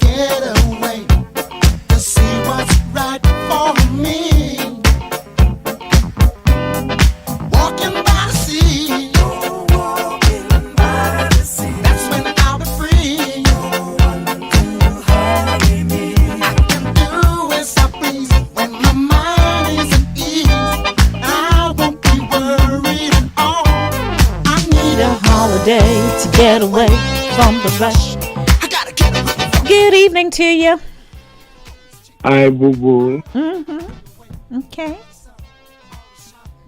Get away to see what's right for me. Walking by the sea. That's when I'll be free. I can do as I please when my mind is at ease. I won't be worried at all. I need a Holiday to get away from the rush. Good evening to you. Hi, Boo Boo. Okay.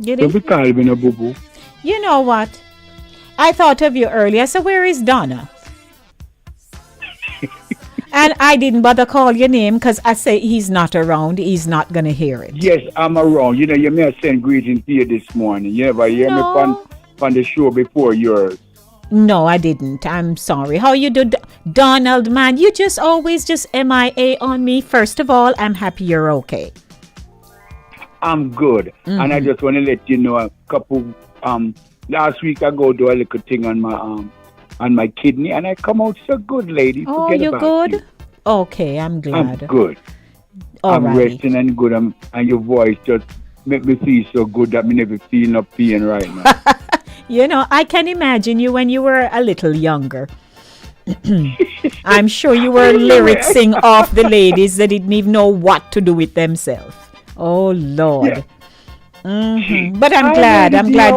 Good Don't be evening. calling me no Boo Boo. You know what? I thought of you earlier. So where is Donna? And I didn't bother call your name because I say he's not around. He's not going to hear it. Yes, I'm around. You may have sent greetings to you this morning. You never hear me on the show before yours. No, I didn't. I'm sorry. How you do, Donald, man? You just always just MIA on me. First of all, I'm happy you're okay. I'm good. And I just want to let you know a couple, last week I go do a little thing on my kidney and I come out so good, lady. Oh, Forget you're about good? you. Okay, I'm glad. I'm good. I'm Alrighty. resting and good. And your voice just make me feel so good that me never feel no pain right now. I can imagine you when you were a little younger. I'm sure you were lyricsing off the ladies that didn't even know what to do with themselves. Oh, Lord. But I'm glad. I'm glad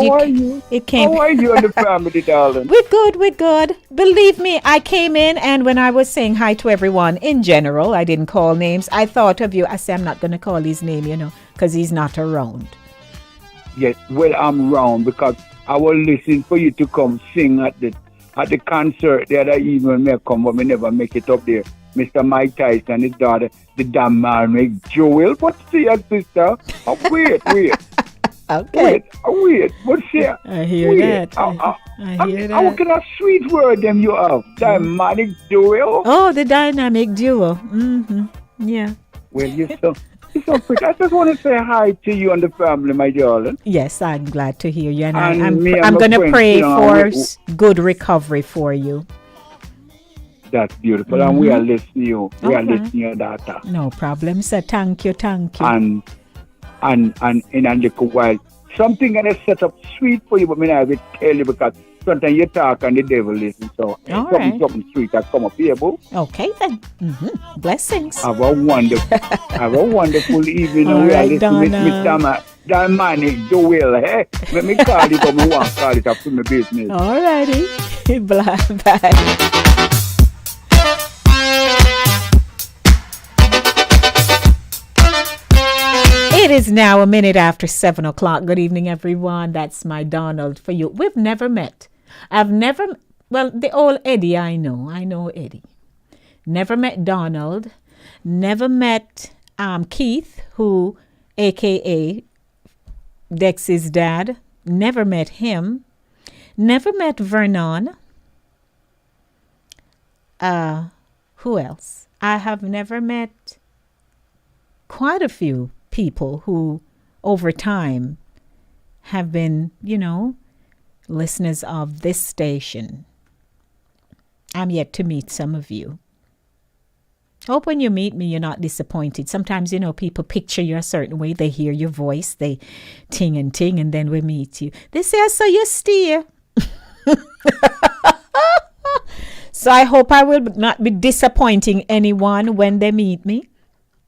it came. How are you and the family, darling? We're good. Believe me, I came in and when I was saying hi to everyone in general, I didn't call names. I thought of you. I said, I'm not going to call his name, because he's not around. Yes, well, I'm round because I was listening for you to come sing at the concert the other evening. Me come, but me never make it up there. Mr. Mike Tyson, his daughter, the damn man, make Joel. What's your sister? Oh, wait. Okay. Wait. What's here? I hear that. I hear that. What kind of sweet word them you have? Dynamic duo? Oh, the dynamic duo. Yeah. Well, you're so pretty. I just want to say hi to you and the family, my darling. Yes, I'm glad to hear you. And And I'm me and I'm my going to friends, pray you know, for we- good recovery for you. That's beautiful. And we are listening to you. We are Okay. listening to your daughter. No problem, sir. Thank you. And in a little while, something gonna set up sweet for you, but me I will tell you because sometimes you talk and the devil listen. So something sweet that come up here, boo. Okay then. Blessings. Have a wonderful evening. All And we are right, listening with Donna. that man is Joel, eh? Let me call it, but me want to call it after my business. Alrighty. Bye. It is now a minute after 7 o'clock. Good evening, everyone. That's my Donald for you. We've never met. The old Eddie I know Eddie. Never met Donald. Never met Keith, who, a.k.a. Dex's dad. Never met him. Never met Vernon. Who else? I have never met quite a few people who over time have been, listeners of this station. I'm yet to meet some of you. Hope when you meet me, you're not disappointed. Sometimes, people picture you a certain way. They hear your voice, they ting, and then we meet you. They say, I saw you steer. So I hope I will not be disappointing anyone when they meet me.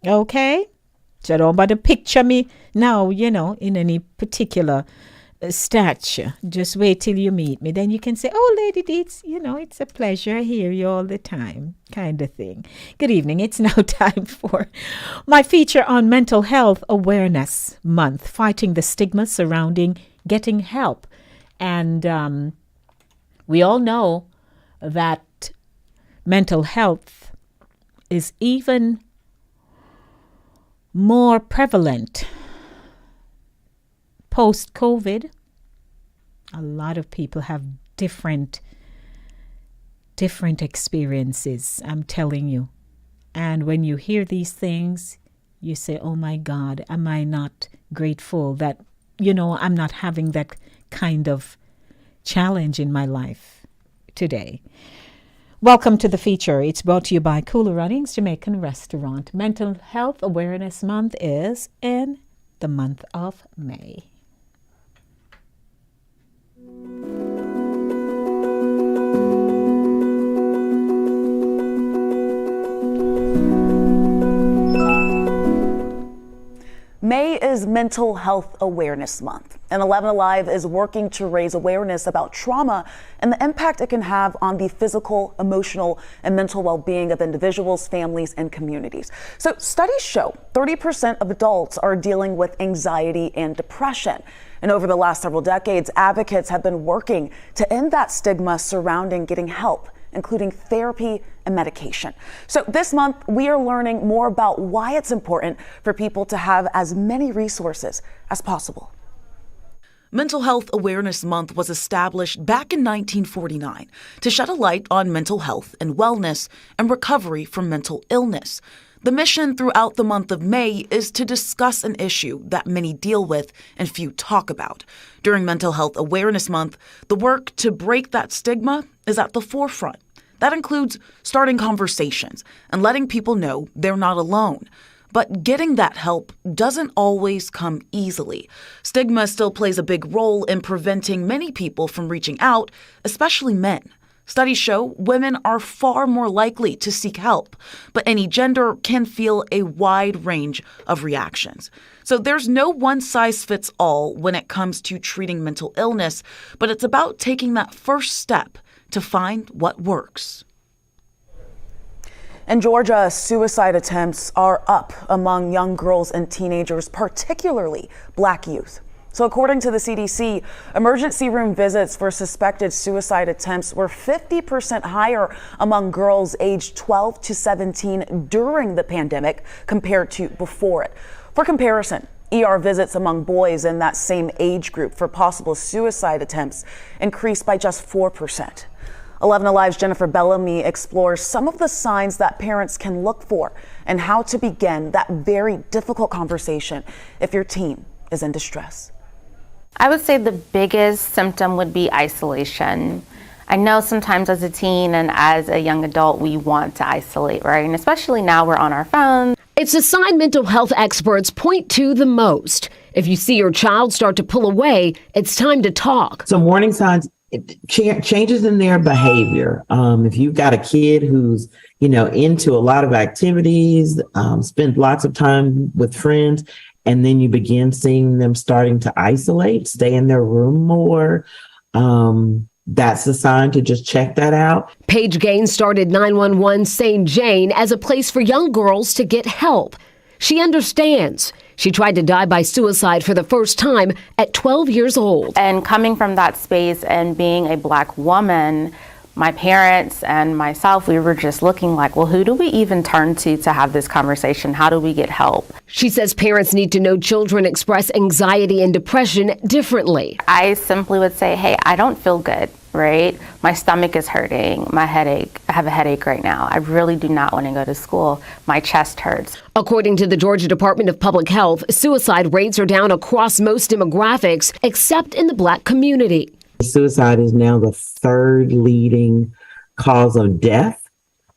Okay? So don't bother picture me now, in any particular stature. Just wait till you meet me. Then you can say, oh, Lady Deets, it's a pleasure. I hear you all the time, kind of thing. Good evening. It's now time for my feature on Mental Health Awareness Month, fighting the stigma surrounding getting help. And we all know that mental health is even more prevalent post-COVID. A lot of people have different experiences, I'm telling you. And when you hear these things, you say, oh my God, am I not grateful that, I'm not having that kind of challenge in my life today. Welcome to the feature. It's brought to you by Cooler Runnings Jamaican Restaurant. Mental Health Awareness Month is in the month of May. May is Mental Health Awareness Month, and 11 Alive is working to raise awareness about trauma and the impact it can have on the physical, emotional, and mental well-being of individuals, families, and communities. So studies show 30% of adults are dealing with anxiety and depression. And over the last several decades, advocates have been working to end that stigma surrounding getting help, including therapy and medication. So this month, we are learning more about why it's important for people to have as many resources as possible. Mental Health Awareness Month was established back in 1949 to shed a light on mental health and wellness and recovery from mental illness. The mission throughout the month of May is to discuss an issue that many deal with and few talk about. During Mental Health Awareness Month, the work to break that stigma is at the forefront. That includes starting conversations and letting people know they're not alone. But getting that help doesn't always come easily. Stigma still plays a big role in preventing many people from reaching out, especially men. Studies show women are far more likely to seek help, but any gender can feel a wide range of reactions. So there's no one-size-fits-all when it comes to treating mental illness, but it's about taking that first step to find what works. In Georgia, suicide attempts are up among young girls and teenagers, particularly Black youth. So according to the CDC, emergency room visits for suspected suicide attempts were 50% higher among girls aged 12 to 17 during the pandemic compared to before it. For comparison, ER visits among boys in that same age group for possible suicide attempts increased by just 4%. 11 Alive's Jennifer Bellamy explores some of the signs that parents can look for and how to begin that very difficult conversation if your teen is in distress. I would say the biggest symptom would be isolation. I know sometimes as a teen and as a young adult, we want to isolate, right? And especially now we're on our phones. It's a sign mental health experts point to the most. If you see your child start to pull away, it's time to talk. Some warning signs, changes in their behavior. If you've got a kid who's, into a lot of activities, spend lots of time with friends, and then you begin seeing them starting to isolate, stay in their room more, that's a sign to just check that out. Paige Gaines started 911 St. Jane as a place for young girls to get help. She understands. She tried to die by suicide for the first time at 12 years old. And coming from that space and being a Black woman, my parents and myself, we were just looking like, well, who do we even turn to have this conversation? How do we get help? She says parents need to know children express anxiety and depression differently. I simply would say, hey, I don't feel good, right? My stomach is hurting, my headache, I have a headache right now. I really do not want to go to school. My chest hurts. According to the Georgia Department of Public Health, suicide rates are down across most demographics, except in the Black community. Suicide is now the third leading cause of death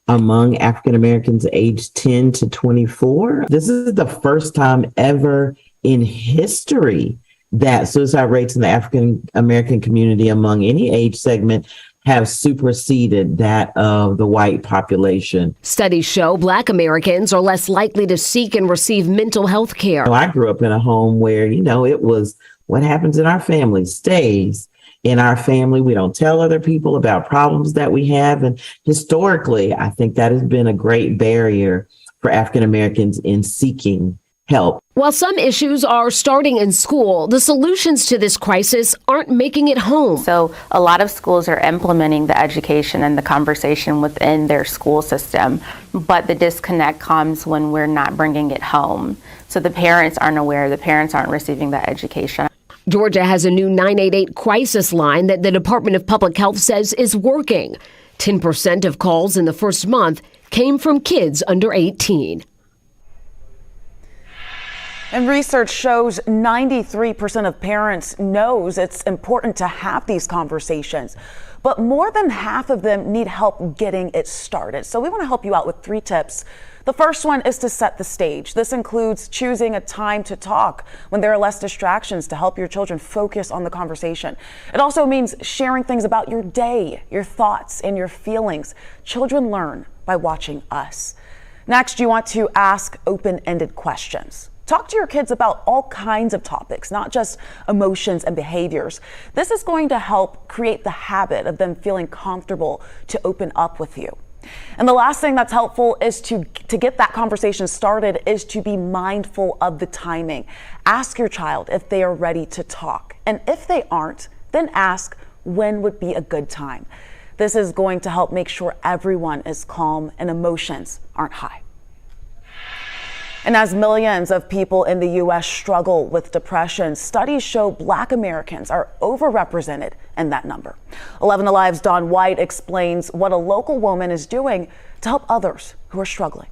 among African Americans aged 10 to 24. This is the first time ever in history that suicide rates in the African American community among any age segment have superseded that of the white population. Studies show Black Americans are less likely to seek and receive mental health care. I grew up in a home where, it was what happens in our family stays in our family. We don't tell other people about problems that we have. And historically, I think that has been a great barrier for African Americans in seeking help. While some issues are starting in school, the solutions to this crisis aren't making it home. So a lot of schools are implementing the education and the conversation within their school system, but the disconnect comes when we're not bringing it home. So the parents aren't aware, the parents aren't receiving that education. Georgia has a new 988 crisis line that the Department of Public Health says is working. 10% of calls in the first month came from kids under 18. And research shows 93% of parents knows it's important to have these conversations, but more than half of them need help getting it started. So we want to help you out with 3 tips. The first one is to set the stage. This includes choosing a time to talk when there are less distractions to help your children focus on the conversation. It also means sharing things about your day, your thoughts, and your feelings. Children learn by watching us. Next, you want to ask open-ended questions. Talk to your kids about all kinds of topics, not just emotions and behaviors. This is going to help create the habit of them feeling comfortable to open up with you. And the last thing that's helpful is to get that conversation started is to be mindful of the timing. Ask your child if they are ready to talk. And if they aren't, then ask when would be a good time. This is going to help make sure everyone is calm and emotions aren't high. And as millions of people in the U.S. struggle with depression, studies show Black Americans are overrepresented in that number. 11 Alive's Dawn White explains what a local woman is doing to help others who are struggling.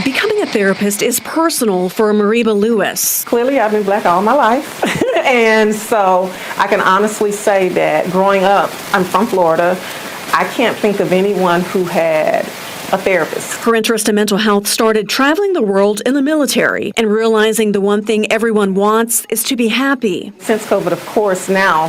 Becoming a therapist is personal for Mariba Lewis. Clearly, I've been Black all my life. And so I can honestly say that growing up, I'm from Florida, I can't think of anyone who had a therapist. Her interest in mental health started traveling the world in the military and realizing the one thing everyone wants is to be happy. Since COVID, of course, now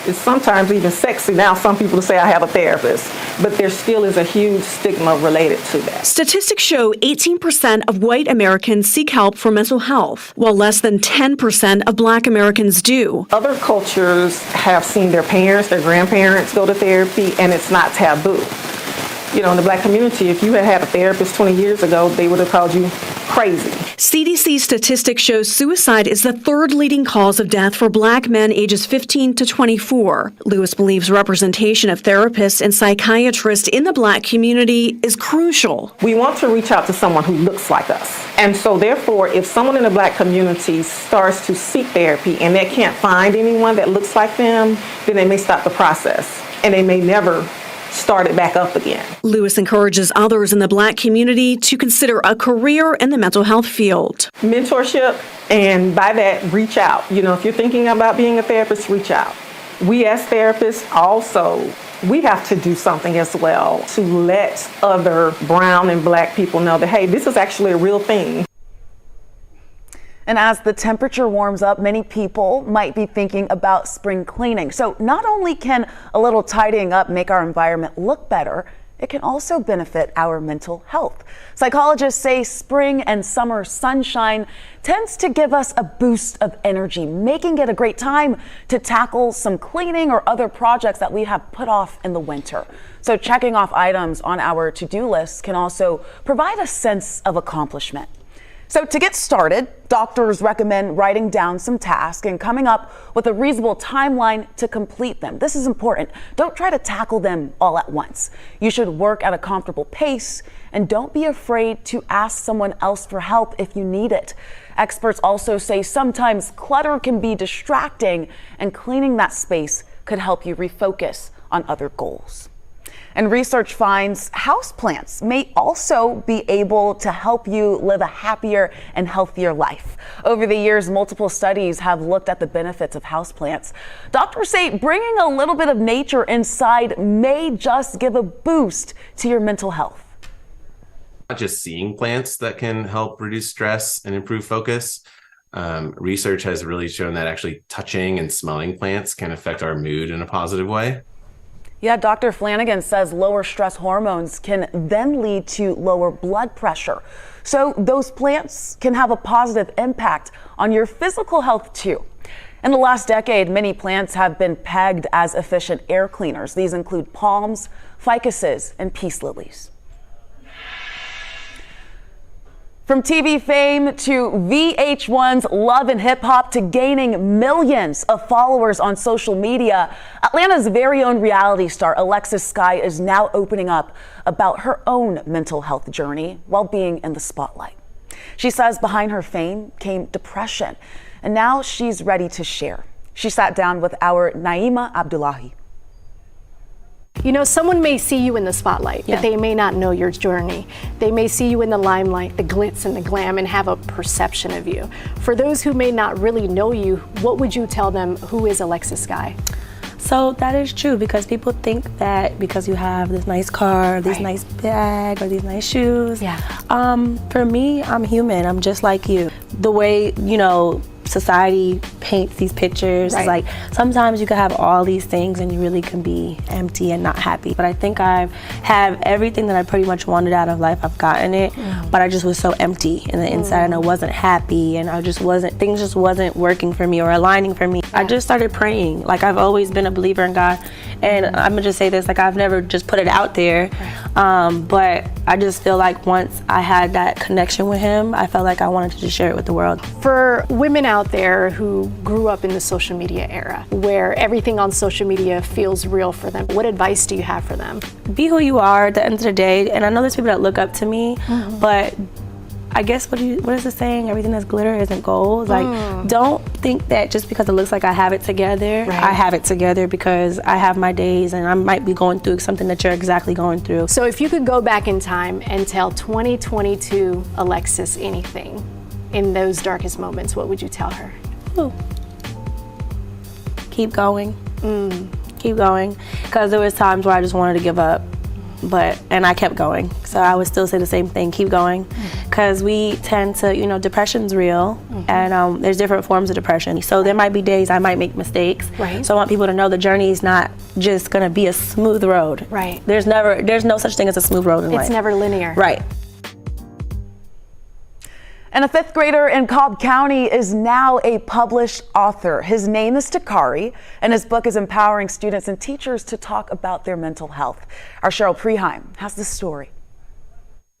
it's sometimes even sexy now some people say I have a therapist, but there still is a huge stigma related to that. Statistics show 18% of white Americans seek help for mental health, while less than 10% of Black Americans do. Other cultures have seen their parents, their grandparents go to therapy, and it's not taboo. In the Black community, if you had a therapist 20 years ago, they would have called you crazy. CDC statistics show suicide is the third leading cause of death for Black men ages 15 to 24. Lewis believes representation of therapists and psychiatrists in the Black community is crucial. We want to reach out to someone who looks like us. And so therefore, if someone in the Black community starts to seek therapy and they can't find anyone that looks like them, then they may stop the process and they may never start it back up again. Lewis encourages others in the Black community to consider a career in the mental health field. Mentorship, and by that, reach out. If you're thinking about being a therapist, reach out. We as therapists also, we have to do something as well to let other brown and Black people know that, hey, this is actually a real thing. And as the temperature warms up, many people might be thinking about spring cleaning. So not only can a little tidying up make our environment look better, it can also benefit our mental health. Psychologists say spring and summer sunshine tends to give us a boost of energy, making it a great time to tackle some cleaning or other projects that we have put off in the winter. So checking off items on our to-do list can also provide a sense of accomplishment. So to get started, doctors recommend writing down some tasks and coming up with a reasonable timeline to complete them. This is important. Don't try to tackle them all at once. You should work at a comfortable pace, and don't be afraid to ask someone else for help if you need it. Experts also say sometimes clutter can be distracting, and cleaning that space could help you refocus on other goals. And research finds houseplants may also be able to help you live a happier and healthier life. Over the years, multiple studies have looked at the benefits of houseplants. Doctors say bringing a little bit of nature inside may just give a boost to your mental health. Not just seeing plants that can help reduce stress and improve focus. Research has really shown that actually touching and smelling plants can affect our mood in a positive way. Yeah, Dr. Flanagan says lower stress hormones can then lead to lower blood pressure. So those plants can have a positive impact on your physical health too. In the last decade, many plants have been pegged as efficient air cleaners. These include palms, ficuses, and peace lilies. From TV fame to VH1's Love and Hip Hop to gaining millions of followers on social media, Atlanta's very own reality star Alexis Sky is now opening up about her own mental health journey while being in the spotlight. She says behind her fame came depression, and now she's ready to share. She sat down with our Naima Abdullahi. You know, someone may see you in the spotlight, but they may not know your journey. They may see you in the limelight, the glitz and the glam, and have a perception of you. For those who may not really know you, what would you tell them? Who is Alexis Sky? So that is true, because people think that because you have this nice car, this nice bag, or these nice shoes. For me, I'm human. I'm just like you. The way, you know, society paints these pictures. It's like sometimes you can have all these things and you really can be empty and not happy. But I think I have everything that I pretty much wanted out of life. I've gotten it, but I just was so empty in the inside, and I wasn't happy, and things just wasn't working for me or aligning for me. I just started praying. Like, I've always been a believer in God, and I'm gonna just say this, like, I've never just put it out there, but I just feel like once I had that connection with Him, I felt like I wanted to just share it with the world. For women out there who grew up in the social media era, where everything on social media feels real for them, what advice do you have for them? Be who you are at the end of the day. And I know there's people that look up to me, but I guess what is the saying? Everything that's glitter isn't gold. Like, don't think that just because it looks like I have it together, I have it together, because I have my days and I might be going through something that you're exactly going through. So if you could go back in time and tell 2022 Alexis anything in those darkest moments, what would you tell her? Keep going. Keep going. Because there was times where I just wanted to give up, and I kept going. So I would still say the same thing, keep going. Because we tend to, you know, depression's real, and there's different forms of depression. So there might be days I might make mistakes. So I want people to know the journey is not just gonna be a smooth road. There's no such thing as a smooth road in life. It's never linear. And a fifth grader in Cobb County is now a published author. His name is Takari, and his book is empowering students and teachers to talk about their mental health. Our Cheryl Preheim has the story.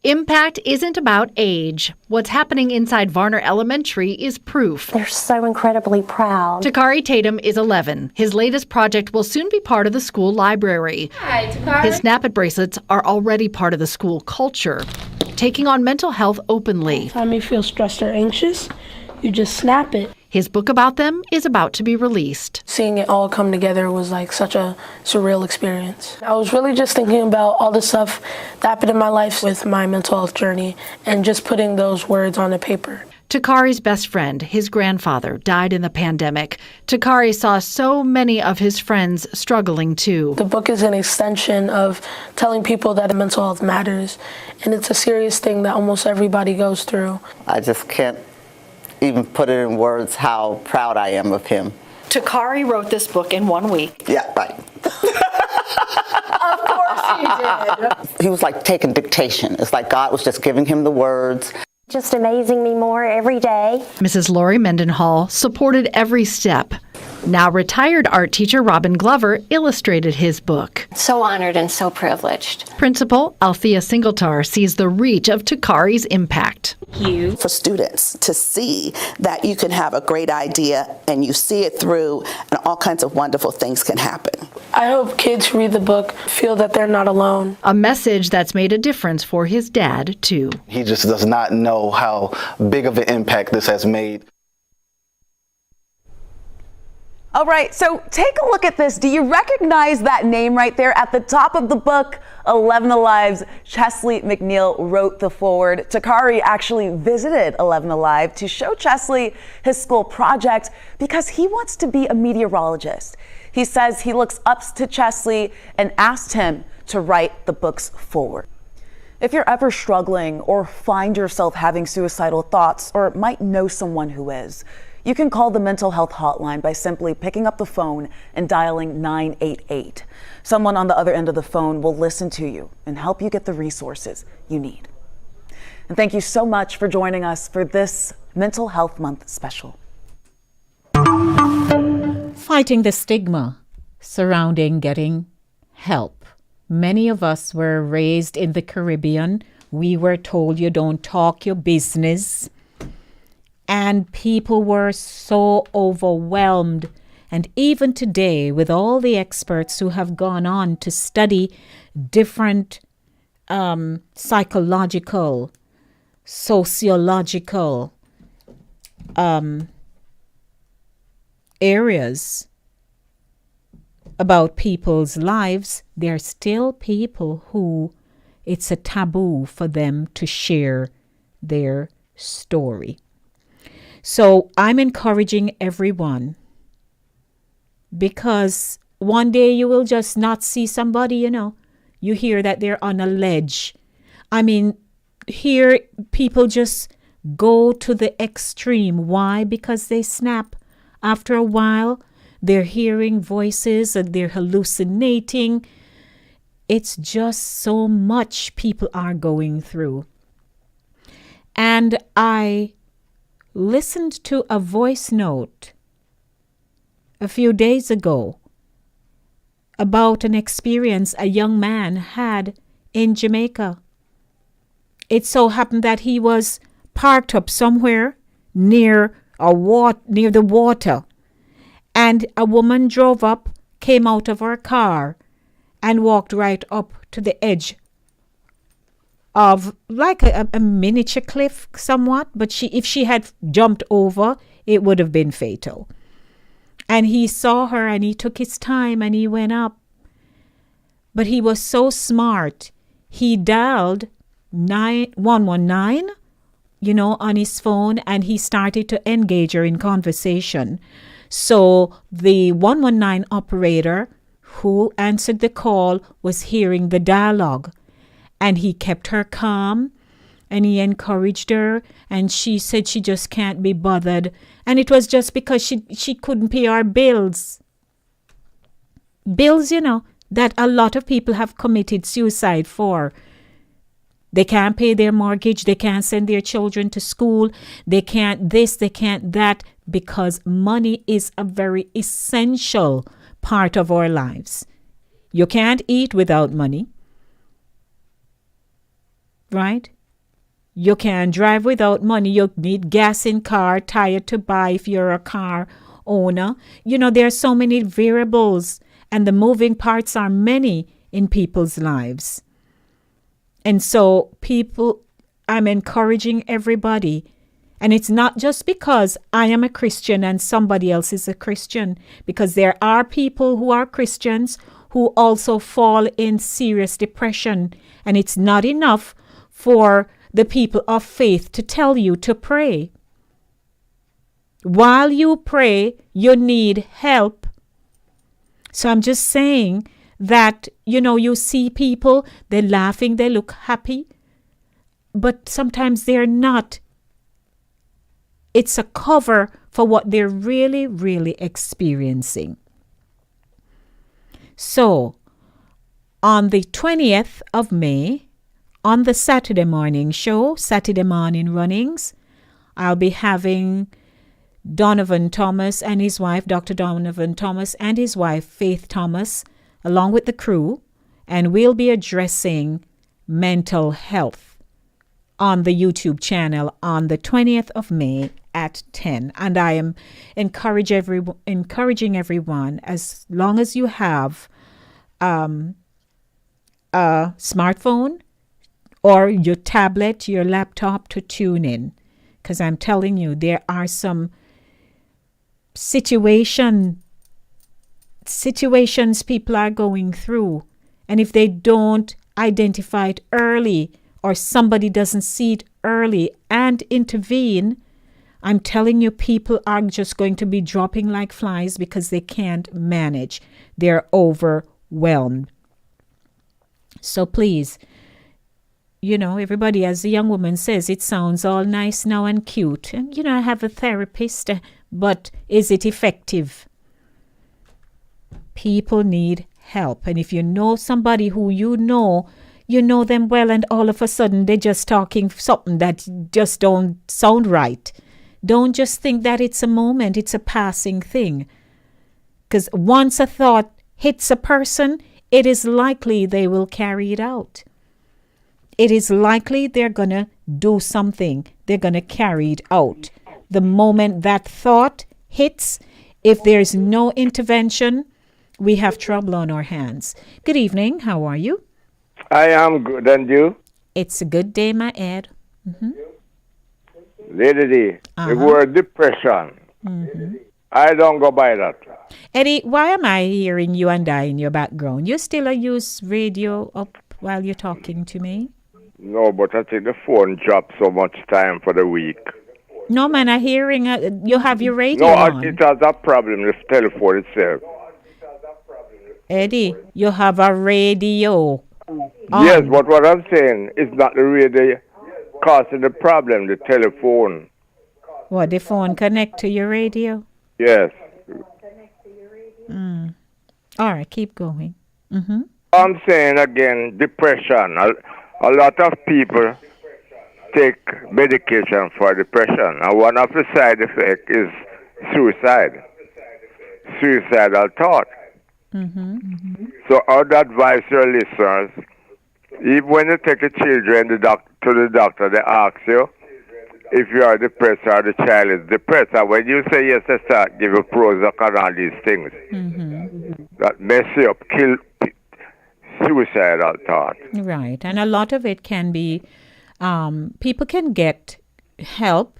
Impact isn't about age. What's happening inside Varner Elementary is proof. They're so incredibly proud. Takari Tatum is 11. His latest project will soon be part of the school library. Hi, Takari. His Snap It bracelets are already part of the school culture, taking on mental health openly. Anytime you feel stressed or anxious, you just snap it. His book about them is about to be released. Seeing it all come together was like such a surreal experience. I was really just thinking about all the stuff that happened in my life with my mental health journey and just putting those words on the paper. Takari's best friend, his grandfather, died in the pandemic. Takari saw so many of his friends struggling too. The book is an extension of telling people that mental health matters, and it's a serious thing that almost everybody goes through. I just can't even put it in words how proud I am of him. Takari wrote this book in 1 week. Yeah, right. Of course he did. He was like taking dictation. It's like God was just giving him the words. Just amazing me more every day. Mrs. Lori Mendenhall supported every step. Now retired art teacher Robin Glover illustrated his book. So honored and so privileged. Principal Althea Singletar sees the reach of Takari's impact. For students to see that you can have a great idea and you see it through and all kinds of wonderful things can happen. I hope kids who read the book feel that they're not alone. A message that's made a difference for his dad, too. He just does not know how big of an impact this has made. All right, so take a look at this. Do you recognize that name right there at the top of the book, 11 Alive's Chesley McNeil wrote the foreword. Takari actually visited 11 Alive to show Chesley his school project because he wants to be a meteorologist. He says he looks up to Chesley and asked him to write the book's foreword. If you're ever struggling or find yourself having suicidal thoughts or might know someone who is, you can call the mental health hotline by simply picking up the phone and dialing 988. Someone on the other end of the phone will listen to you and help you get the resources you need. And thank you so much for joining us for this Mental Health Month special. Fighting the stigma surrounding getting help. Many of us were raised in the Caribbean. We were told you don't talk your business. And people were so overwhelmed. And even today, with all the experts who have gone on to study different psychological, sociological areas about people's lives, there are still people who it's a taboo for them to share their story. So I'm encouraging everyone, because one day you will just not see somebody, you hear that they're on a ledge. I mean, here people just go to the extreme. Why? Because they snap. After a while, they're hearing voices and they're hallucinating. It's just so much people are going through. And I listened to a voice note a few days ago about an experience a young man had in Jamaica. It so happened that he was parked up somewhere near the water, and a woman drove up, came out of her car, and walked right up to the edge of like a miniature cliff somewhat, but if she had jumped over, it would have been fatal. And he saw her and he took his time and he went up. But he was so smart. He dialed 119, on his phone, and he started to engage her in conversation. So the 119 operator who answered the call was hearing the dialogue. And he kept her calm and he encouraged her, and she said she just can't be bothered. And it was just because she couldn't pay our bills. Bills, that a lot of people have committed suicide for. They can't pay their mortgage. They can't send their children to school. They can't this, they can't that, because money is a very essential part of our lives. You can't eat without money. Right? You can't drive without money. You need gas in car, tire to buy if you're a car owner. There are so many variables, and the moving parts are many in people's lives. And so I'm encouraging everybody, and it's not just because I am a Christian and somebody else is a Christian, because there are people who are Christians who also fall in serious depression, and it's not enough for the people of faith to tell you to pray. While you pray, you need help. So I'm just saying that, you see people, they're laughing, they look happy, but sometimes they're not it's a cover for what they're really, really experiencing. So, on the 20th of May, on the Saturday morning show, Saturday morning runnings, I'll be having Donovan Thomas and his wife, Dr. Donovan Thomas and his wife, Faith Thomas, along with the crew, and we'll be addressing mental health on the YouTube channel on the 20th of May at 10. And I am encouraging everyone, as long as you have a smartphone or your tablet, your laptop, to tune in. Because I'm telling you, there are some situations people are going through, and if they don't identify it early, or somebody doesn't see it early and intervene, I'm telling you, people are just going to be dropping like flies because they can't manage. They're overwhelmed. So please, everybody, as the young woman says, it sounds all nice now and cute. And, I have a therapist, but is it effective? People need help. And if you know somebody who you know them well, and all of a sudden they're just talking something that just don't sound right, don't just think that it's a moment, it's a passing thing. Because once a thought hits a person, it is likely they will carry it out. It is likely they're going to do something. They're going to carry it out. The moment that thought hits, if there's no intervention, we have trouble on our hands. Good evening. How are you? I am good. And you? It's a good day, my Ed. Lady D, the word depression. I don't go by that. Eddie, why am I hearing you and I in your background? You still use radio up while you're talking to me? No, but I think the phone dropped so much time for the week. No, man, I'm hearing you have your radio on. It has a problem, the telephone itself. Eddie, you have a radio on. Yes, but what I'm saying is not the radio causing the problem, the telephone. What, the phone connect to your radio? Yes. All right, keep going. I'm saying again, depression. A lot of people take medication for depression, and one of the side effects is suicide, suicidal thought. So I would advise your listeners, even when you take the children to the doctor, they ask you if you are depressed or the child is depressed. And when you say yes, they start give you Prozac and all these things that mess you up, kill suicidal thought. Right, and a lot of it can be, people can get help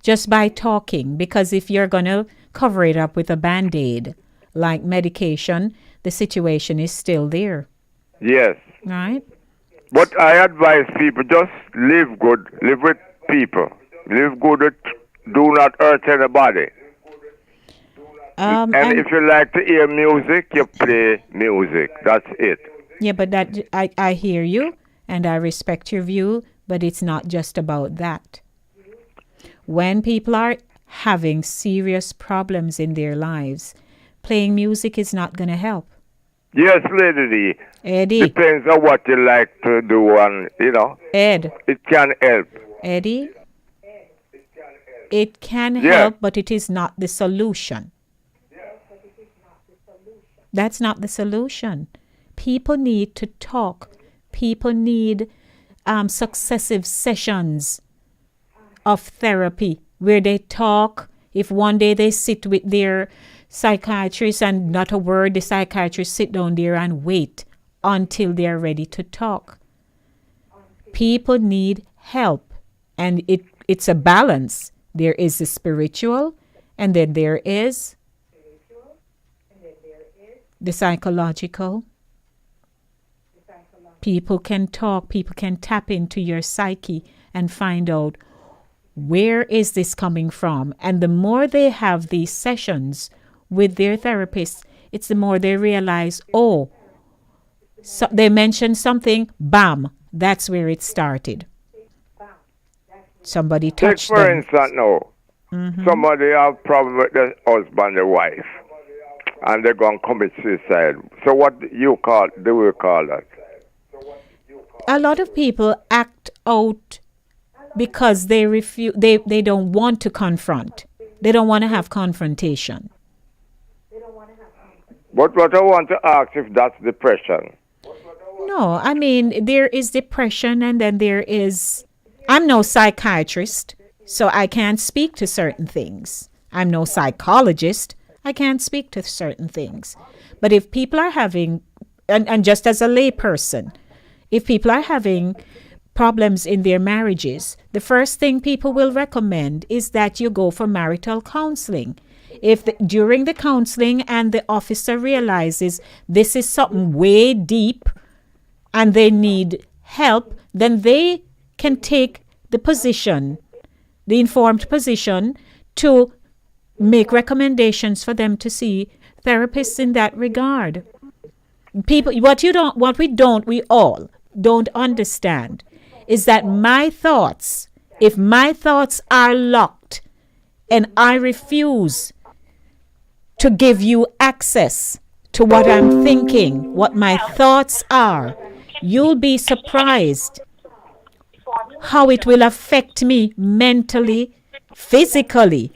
just by talking, because if you're going to cover it up with a Band-Aid, like medication, the situation is still there. Yes. Right? But I advise people, just live good, live with people, live good, do not hurt anybody. And if you like to hear music, you play music. That's it. Yeah, but that I hear you and I respect your view, but it's not just about that. When people are having serious problems in their lives, playing music is not going to help. Yes, Lady D. Eddie. Depends on what you like to do, and Ed. It can help. Eddie. It can help, but it is not the solution. That's not the solution. People need to talk. People need successive sessions of therapy where they talk. If one day they sit with their psychiatrist and not a word, the psychiatrist sit down there and wait until they're ready to talk. People need help, and it's a balance. There is the spiritual, and then there is the psychological. People can talk, people can tap into your psyche and find out, where is this coming from? And the more they have these sessions with their therapists, it's the more they realize, so they mentioned something, bam, that's where it started. Somebody touched for them. instance, no. Somebody have problem with their husband or wife, and they're going to commit suicide. So what do you call that? A lot of people act out because they refuse. They don't want to confront. They don't want to have confrontation. But what I want to ask if that's depression. No, I mean, there is depression, and then there is. I'm no psychiatrist, so I can't speak to certain things. I'm no psychologist. I can't speak to certain things. But if people are having, and just as a layperson, if people are having problems in their marriages, the first thing people will recommend is that you go for marital counseling. If during the counseling and the officer realizes this is something way deep and they need help, then they can take the position, the informed position, to make recommendations for them to see therapists in that regard. People, we all don't understand is that if my thoughts are locked and I refuse to give you access to what I'm thinking, what my thoughts are, you'll be surprised how it will affect me mentally, physically,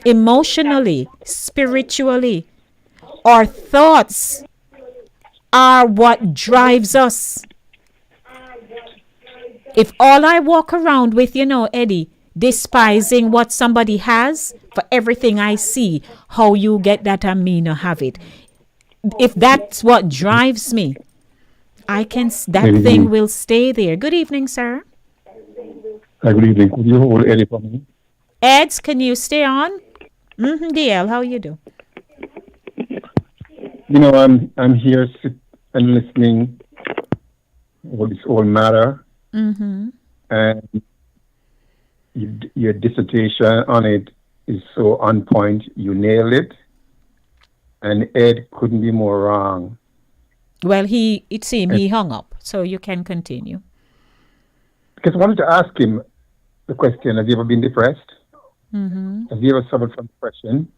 emotionally, spiritually. Our thoughts are what drives us. If all I walk around with, Eddie, despising what somebody has for everything I see, how you get that and me not have it. If that's what drives me, that thing will stay there. Good evening, sir. Good evening. Could you hold Eddie for me? Eds, can you stay on? DL, how you do? I'm here and listening what this all matter. And your dissertation on it is so on point. You nailed it. And Ed couldn't be more wrong. Well, it seemed he hung up, so you can continue. Because I wanted to ask him the question, have you ever been depressed? Have you ever suffered from depression?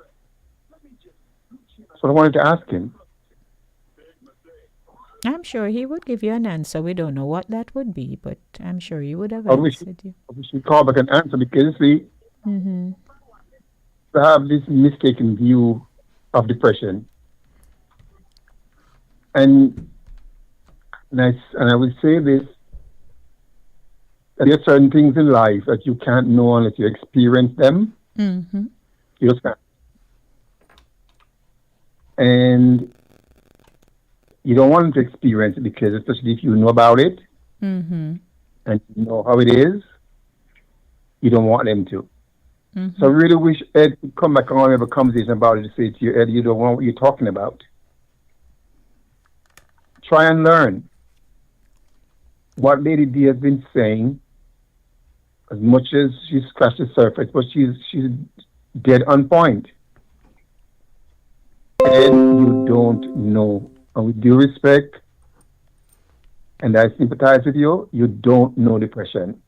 So I wanted to ask him. I'm sure he would give you an answer. We don't know what that would be, but I'm sure he would have answered you. I wish he'd call back and answer, because see, to have this mistaken view of depression. And I would say this, that there are certain things in life that you can't know unless you experience them. You just can't. And you don't want them to experience it, because especially if you know about it and you know how it is, you don't want them to. So I really wish Ed could come back on and have a conversation about it to say to you, Ed, you don't want what you're talking about. Try and learn what Lady D has been saying, as much as she scratched the surface, but she's dead on point. Ed, you don't know. And with due respect, and I sympathize with you, you don't know depression.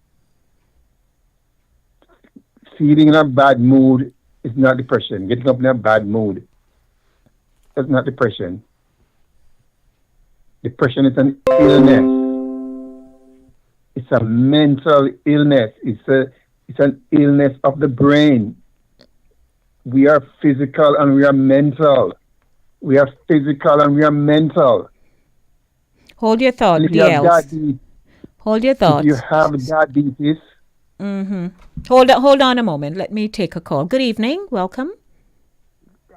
Feeling in a bad mood is not depression. Getting up in a bad mood is not depression. Depression is an illness. It's a mental illness. It's an illness of the brain. We are physical and we are mental. We are physical and we are mental. Hold your thought, DL. Hold your thoughts. If you have diabetes. Hold on a moment. Let me take a call. Good evening. Welcome.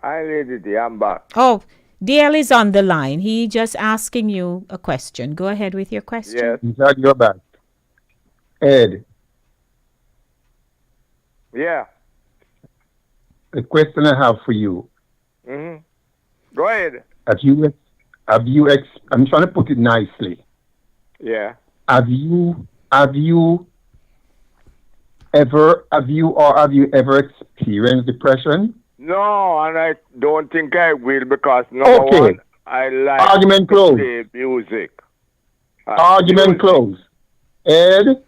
Hi, Lady D. I'm back. Oh, DL is on the line. He just asking you a question. Go ahead with your question. Yes. He's at your back. Ed. Yeah. The question I have for you. Go ahead. I'm trying to put it nicely. Yeah. Have you ever experienced depression? No, and I don't think I will, because number one, I like Argument to play music. Argument closed. Ed,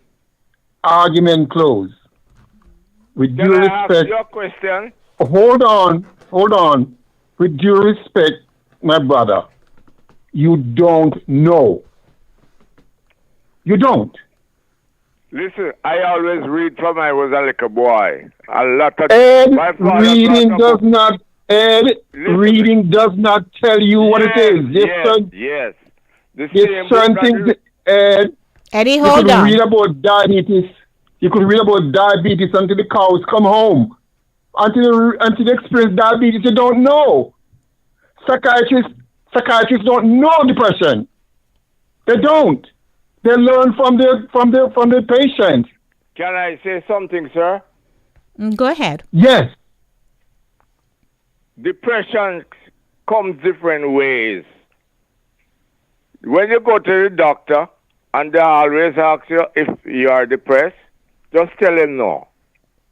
argument closed. with Can due I ask respect, you a question? hold on. With due respect, my brother, you don't know. You don't. Listen, I always read from I was a little boy. A lot of Ed, my father reading brought a does book. not. Ed, reading does not tell you what it is. Yes. The There's same certain book things. that Ed, Eddie, you hold could on. read about diabetes. You could read about diabetes until the cows come home. Until you experience diabetes, you don't know. Psychiatrists don't know depression. They don't. They learn from the patient. Can I say something, sir? Go ahead. Yes. Depression comes different ways. When you go to the doctor and they always ask you if you are depressed, just tell them no.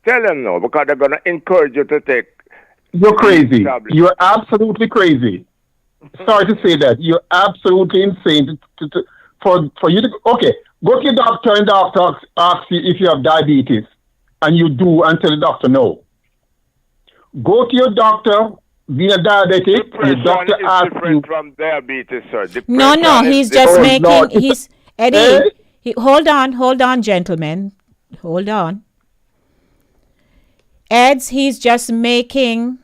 Tell them no, because they're going to encourage you to take. You're crazy. You're absolutely crazy. Sorry to say that. You're absolutely insane for you to, okay, go to your doctor and the doctor asks you if you have diabetes, and you do and tell the doctor no. Go to your doctor, being a diabetic, and your doctor Depression is asks different you. from diabetes, sir. No, Depression he's is just different. making. He's Eddie. Hold on, gentlemen. Hold on. Ed's. He's just making.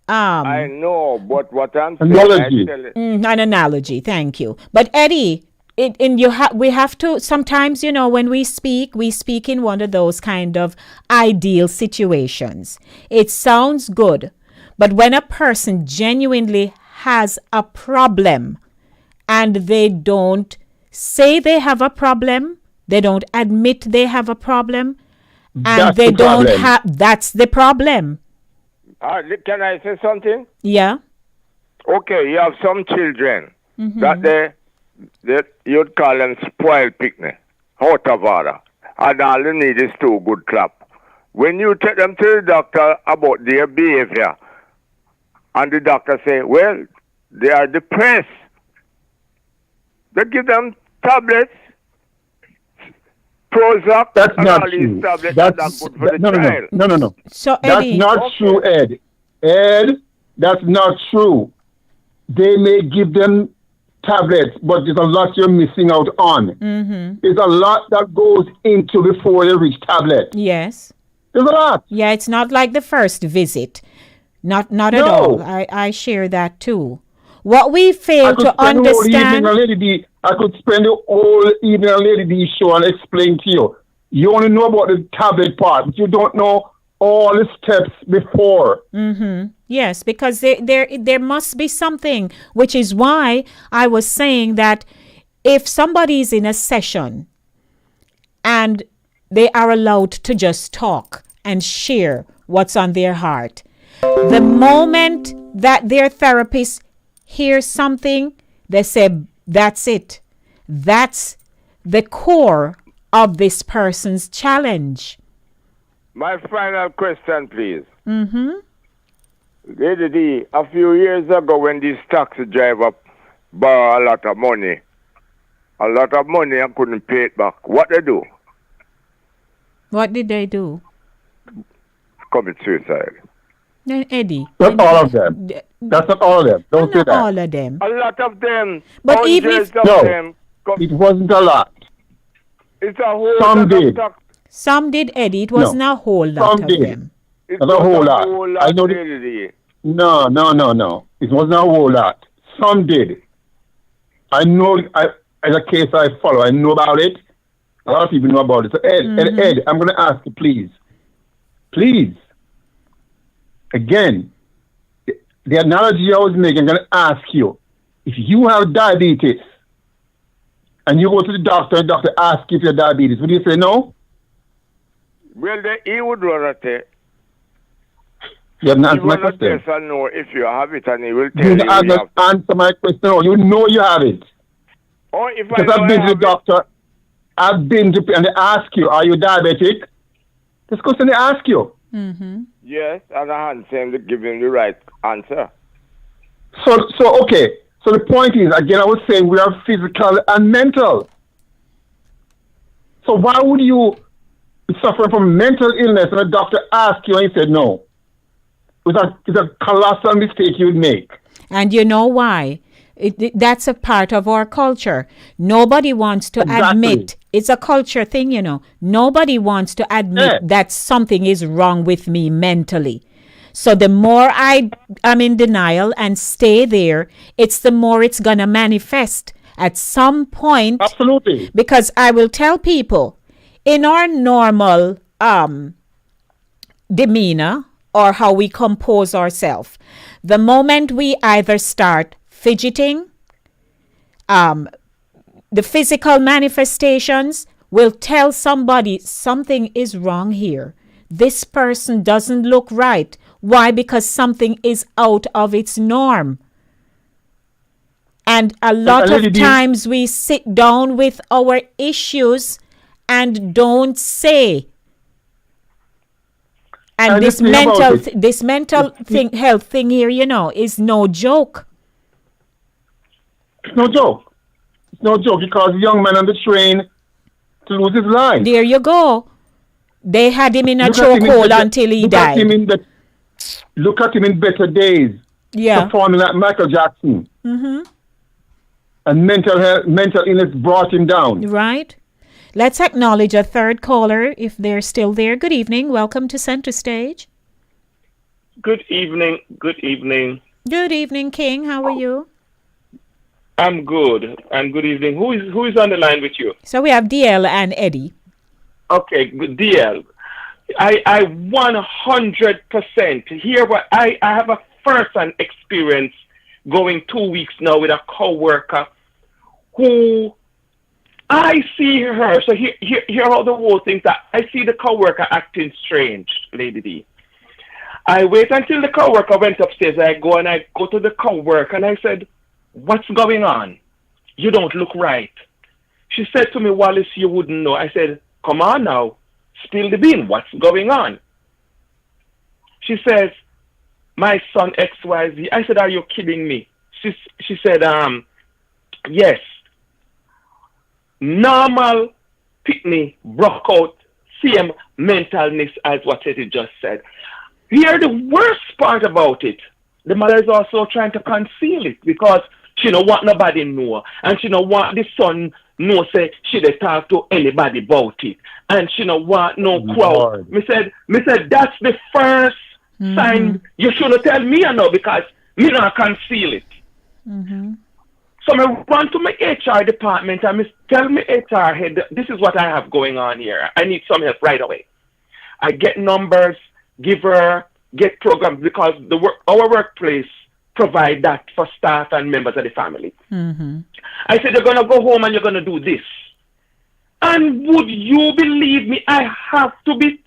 I know, but what I'm saying, Analogy. An analogy. Thank you. But Eddie, we have to sometimes, when we speak in one of those kind of ideal situations. It sounds good, but when a person genuinely has a problem and they don't say they have a problem, they don't admit they have a problem, and That's they the don't problem. have, that's the problem. Can I say something? Yeah. Okay, you have some children Mhm. that you'd call them spoiled picnic, out of order, and all they need is 2 good clap. When you take them to the doctor about their behavior, and the doctor say, well, they are depressed, they give them tablets, Prozac, That's and not all true. these tablets That's are not good for the no. child. So that's Eddie, not true, Ed. Ed, that's not true. They may give them tablets, but there's a lot you're missing out on. Mm-hmm. There's a lot that goes into before they reach tablet. Yes. There's a lot. Yeah, it's not like the first visit. Not at No. all. I share that too. What we fail to understand. I could spend the whole evening on Lady D show and explain to you. You only know about the tablet part, but you don't know all the steps before. Mm-hmm. Yes, because there must be something, which is why I was saying that if somebody is in a session and they are allowed to just talk and share what's on their heart, the moment that their therapist hears something, they say, that's it. That's the core of this person's challenge. My final question, please. Mm-hmm. Lady D, a few years ago when these taxi drivers borrow a lot of money and couldn't pay it back, what they do? What did they do? Commit suicide. Eddie. Not all of them. That's not all of them. Don't say Not that. all of them. A lot of them. But even hundreds if of them. It wasn't a lot. It's a whole Some lot did. of tax. Some did, Eddie. It wasn't a whole lot Some of did. them. It's Not a whole lot. I know. Lady D. No. It wasn't a whole lot. Some did. I know. As a case I follow, I know about it. A lot of people know about it. So Ed, I'm going to ask you, please. Again, the analogy I was making, I'm going to ask you, if you have diabetes and you go to the doctor and the doctor asks you if you have diabetes, would you say no? Well, he would rather say. You haven't answered He my will not question. yes or no if you have it, and he will tell You you. have not answered my question. No, you know you have it. Or if Because I know I've been I to the have it, doctor, I've been to, and they ask you, are you diabetic? This question they ask you. Mm-hmm. yes, and I answer him to give him the right answer. So okay. So the point is, again, I was saying we are physical and mental. So why would you suffering from mental illness, and a doctor asked you and you said no. It's a colossal mistake you'd make. And you know why? That's a part of our culture. Nobody wants to admit, it's a culture thing, you know. Nobody wants to admit that something is wrong with me mentally. So the more I am in denial and stay there, it's the more it's going to manifest at some point. Absolutely. Because I will tell people, in our normal demeanor or how we compose ourselves, the moment we either start fidgeting, the physical manifestations will tell somebody something is wrong here. This person doesn't look right. Why? Because something is out of its norm. And a lot of times we sit down with our issues and don't say. And this mental health thing here, you know, is no joke. It's no joke. It's no joke because a young man on the train to lose his life. There you go. They had him in a chokehold until he died. Look at him in better days. Yeah. Performing like Michael Jackson. Mm-hmm. And mental illness brought him down. Right. Let's acknowledge a third caller if they're still there. Good evening. Welcome to Center Stage. Good evening. Good evening. Good evening, King. How are you? I'm good. And good evening. Who is on the line with you? So we have DL and Eddie. Okay, good. DL. I 100% hear what I have a first-hand experience going 2 weeks now with a co-worker who I see her. So here how the whole thing that I see the co-worker acting strange, Lady D. I wait until the co-worker went upstairs. I go to the co-worker and I said, "What's going on? You don't look right." She said to me, "Wallace, you wouldn't know." I said, "Come on now, spill the bean. What's going on?" She says, "My son XYZ." I said, "Are you kidding me?" She said, "Yes. Normal pitney broke out, same mentalness as what Teddy just said." Here, the worst part about it, the mother is also trying to conceal it because she don't want nobody know, and she don't want the son know say she dey talk to anybody about it, and she don't want no crowd. Me said that's the first sign you shouldn't tell me, you know, because me not conceal it. Mm-hmm. So I run to my HR department and tell me HR head, this is what I have going on here. I need some help right away. I get numbers, get programs because our workplace provide that for staff and members of the family. Mm-hmm. I said, you're going to go home and you're going to do this. And would you believe me, I have to be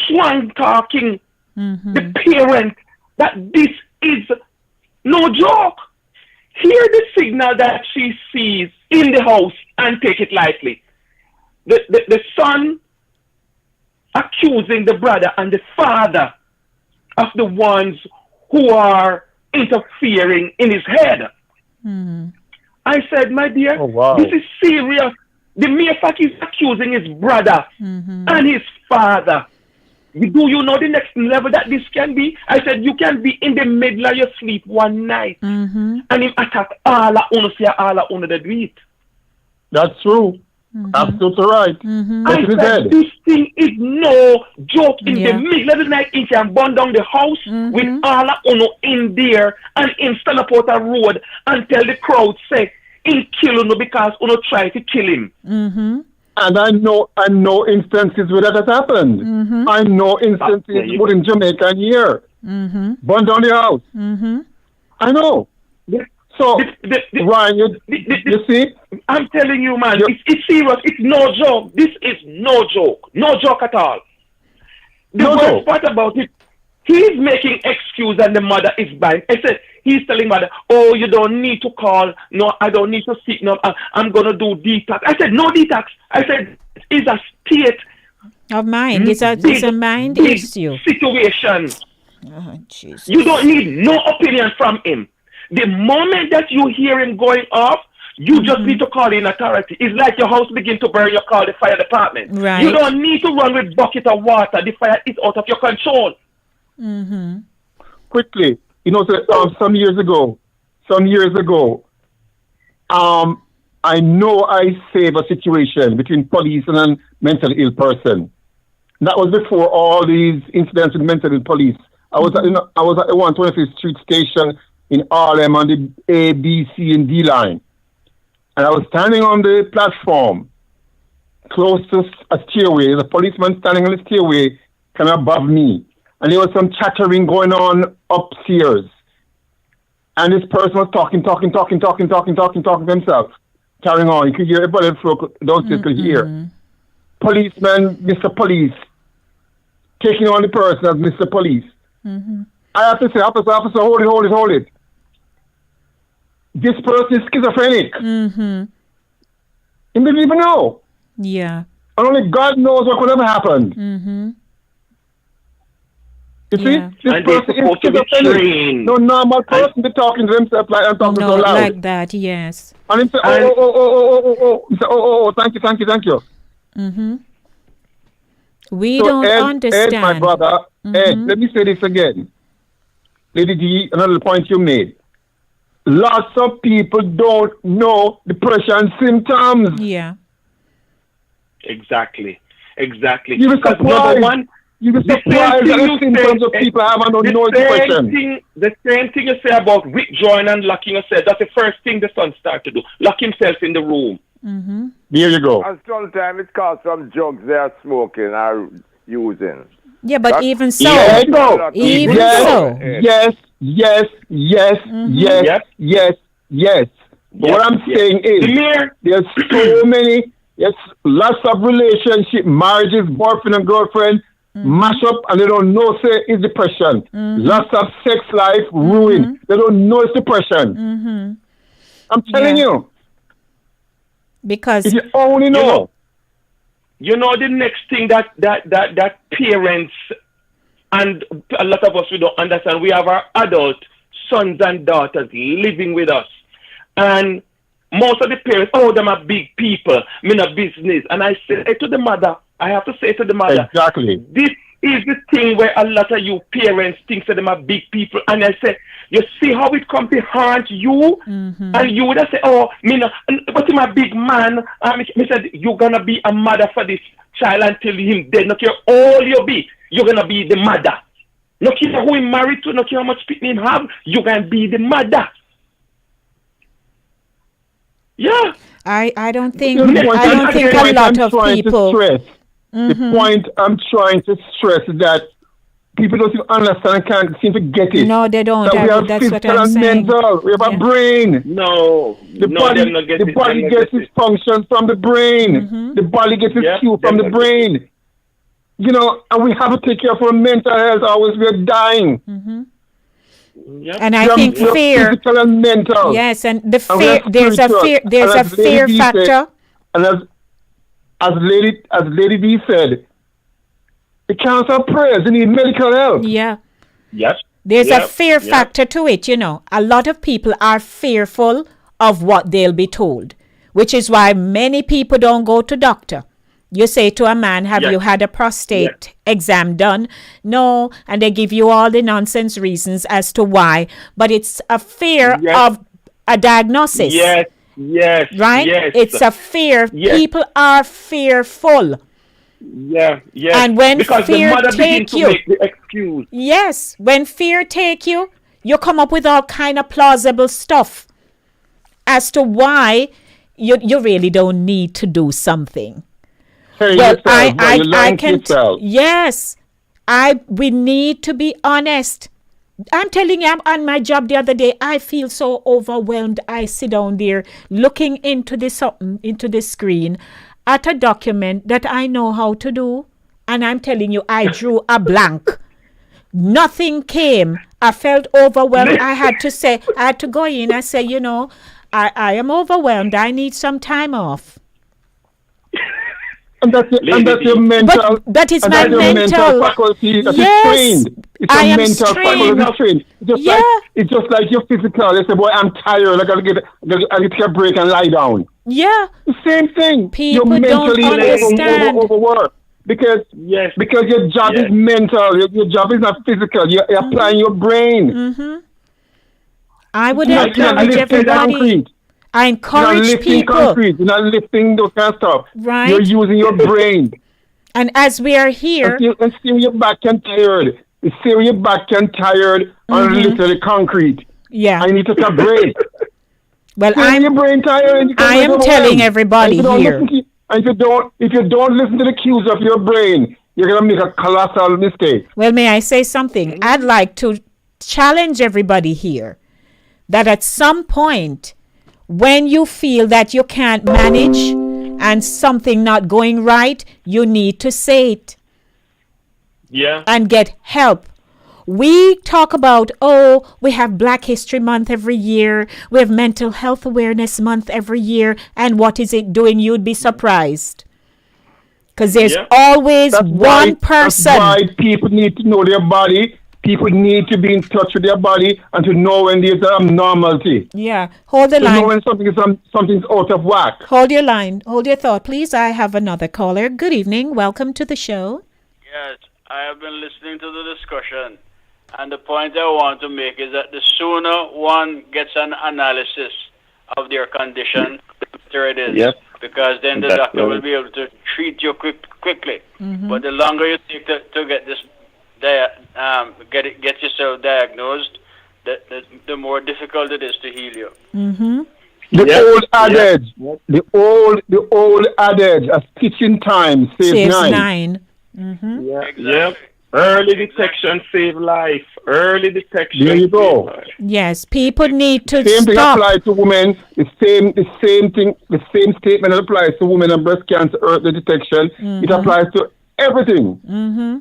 strong talking the parent that this is no joke. Hear the signal that she sees in the house and take it lightly. The son accusing the brother and the father of the ones who are interfering in his head. I said, my dear, this is serious. The mere fact he's accusing his brother and his father. Do you know the next level that this can be? I said, you can be in the middle of your sleep one night and him attack all the do it. That's true. Absolutely right. I said, this thing is no joke. In the middle of the night, he can burn down the house with all in there and in stand up out a road and tell the crowd, say, he kill Uno because Uno try to kill him. And I know instances where that has happened. I know instances both in Jamaica and here. Burn down the house. I know. So, Ryan, you see? I'm telling you, man, it's serious. It's no joke. This is no joke. No joke at all. The worst part about it, he's making excuse and the mother is buying. I said, he's telling mother, oh, you don't need to call. No, I don't need to seek. No, I'm going to do detox. I said, no detox. I said, it's a state of mind. It's a mind issue. Situation. Oh, Jesus. You don't need no opinion from him. The moment that you hear him going off, You just need to call in authority. It's like your house begin to burn, you call the fire department. Right. You don't need to run with bucket of water. The fire is out of your control. Quickly, some years ago, I know I saved a situation between police and a mentally ill person. That was before all these incidents with mental ill police. I was at the 125th Street station in Harlem on the A, B, C, and D line. And I was standing on the platform close to a stairway. There's a policeman standing on the stairway kind of above me. And there was some chattering going on upstairs. And this person was talking to himself. Carrying on. You could hear everybody downstairs could hear. Policeman, Mr. Police, taking on the person as Mr. Police. I have to say, officer, hold it. This person is schizophrenic. He didn't even know. Yeah. And only God knows what could have happened. You see, this person is schizophrenic. No normal person be talking to themselves like I'm talking so loud. Like that, yes. And he said, He said, thank you. We don't understand. Ed, my brother, Ed, let me say this again. Lady D, another point you made. Lots of people don't know depression symptoms. Yeah. Exactly. You were surprised. You were surprised at the symptoms of people having no depression. The same thing you say about withdrawing and locking yourself. That's the first thing the son starts to do. Lock himself in the room. There you go. And sometimes it's cause some drugs they are smoking or using. Yeah, but even so. Yes. But what I'm saying is, there's so many, lots of relationship, marriages, boyfriend and girlfriend, mash up and they don't know say it's depression. Lots of sex life ruined. They don't know it's depression. I'm telling you. Because if you only know. You know the next thing that parents and a lot of us we don't understand. We have our adult sons and daughters living with us. And most of the parents, them are big people, mean a business. And I say to the mother, I have to say to the mother, exactly. This is the thing where a lot of you parents think that them are big people. And I say, you see how it come to haunt you? And you would have say, but I'm a big man. Me said, you're going to be a mother for this child until him dead. No care all you be, you're going to be the mother. No care who he married to, no care how much people him have, you're going to be the mother. Yeah. I don't think a lot of people. The point I'm trying to stress is that people don't understand and can't seem to get it. No, they don't. That's what I'm and saying. Mental. We have a brain. No. The body gets its function from the brain. The body gets its cue from the brain. And we have to take care of our mental health. Always we're dying. And I think fear. Physical and mental. Yes, and the fear. There's a fear factor. And as Lady B said, it counts our prayers. You need medical help. Yeah. Yes. There's a fear factor to it, A lot of people are fearful of what they'll be told, which is why many people don't go to doctor. You say to a man, have you had a prostate exam done? No. And they give you all the nonsense reasons as to why. But it's a fear of a diagnosis. Yes. Right? Yes. It's a fear. Yes. People are fearful. Yeah. And when because fear the mother take to you, make the excuse. Yes, when fear take you, you come up with all kind of plausible stuff as to why you really don't need to do something. Hey, well, I can. Yes, we need to be honest. I'm telling you, I'm on my job the other day. I feel so overwhelmed. I sit down there looking into the screen at a document that I know how to do. And I'm telling you, I drew a blank. Nothing came. I felt overwhelmed. I had to go in and say, I am overwhelmed. I need some time off. And that's your mental. But it's my mental faculty that yes, is trained. It's I a am mental faculty that's trained. It's just like your physical. They say, boy, I'm tired. I gotta take a break and lie down. Yeah. The same thing. People You're mentally don't understand. overworked. Because your job is mental. Your job is not physical. You're applying your brain. Mm-hmm. I would encourage everybody. I encourage people. Concrete. You're not lifting those kind of stuff. Right. You're using your brain. And as we are here, and still your back and tired. Still your back and tired on literally concrete. Yeah. I need to take a break. Well, your brain tired. I am telling everybody here. And if you don't listen to the cues of your brain, you're gonna make a colossal mistake. Well, may I say something? I'd like to challenge everybody here that at some point, when you feel that you can't manage and something not going right, you need to say it. Yeah. And get help. We talk about, we have Black History Month every year. We have Mental Health Awareness Month every year. And what is it doing? You'd be surprised. Because there's always one person. That's why people need to know their body. People need to be in touch with their body and to know when there's an abnormality. Yeah. Hold the line. To know when something's out of whack. Hold your line. Hold your thought, please. I have another caller. Good evening. Welcome to the show. Yes, I have been listening to the discussion. And the point I want to make is that the sooner one gets an analysis of their condition, the better it is. Yep. Because then the doctor will be able to treat you quickly. Mm-hmm. But the longer you take to get this, get yourself diagnosed, the more difficult it is to heal you. Mm-hmm. The old adage, a stitch in time saves nine. Mm-hmm. Yeah. Exactly. Yep. Early detection save life. Early detection. There you go. Yes, people need to same stop. Thing applies to women. The same thing. The same statement applies to women and breast cancer early detection. Mm-hmm. It applies to everything. Mm-hmm.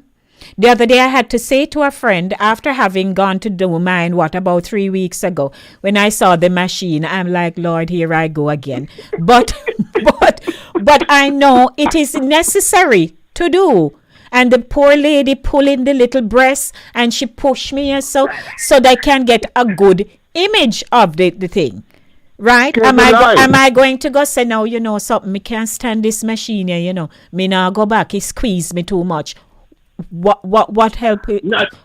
The other day I had to say to a friend, after having gone to do mine, about 3 weeks ago, when I saw the machine, I'm like, Lord, here I go again. But I know it is necessary to do. And the poor lady pulling the little breast, and she pushed me so that I can get a good image of the thing. Right? Am I going to go say, no, something, me can't stand this machine here, me now go back, it squeezed me too much. What help?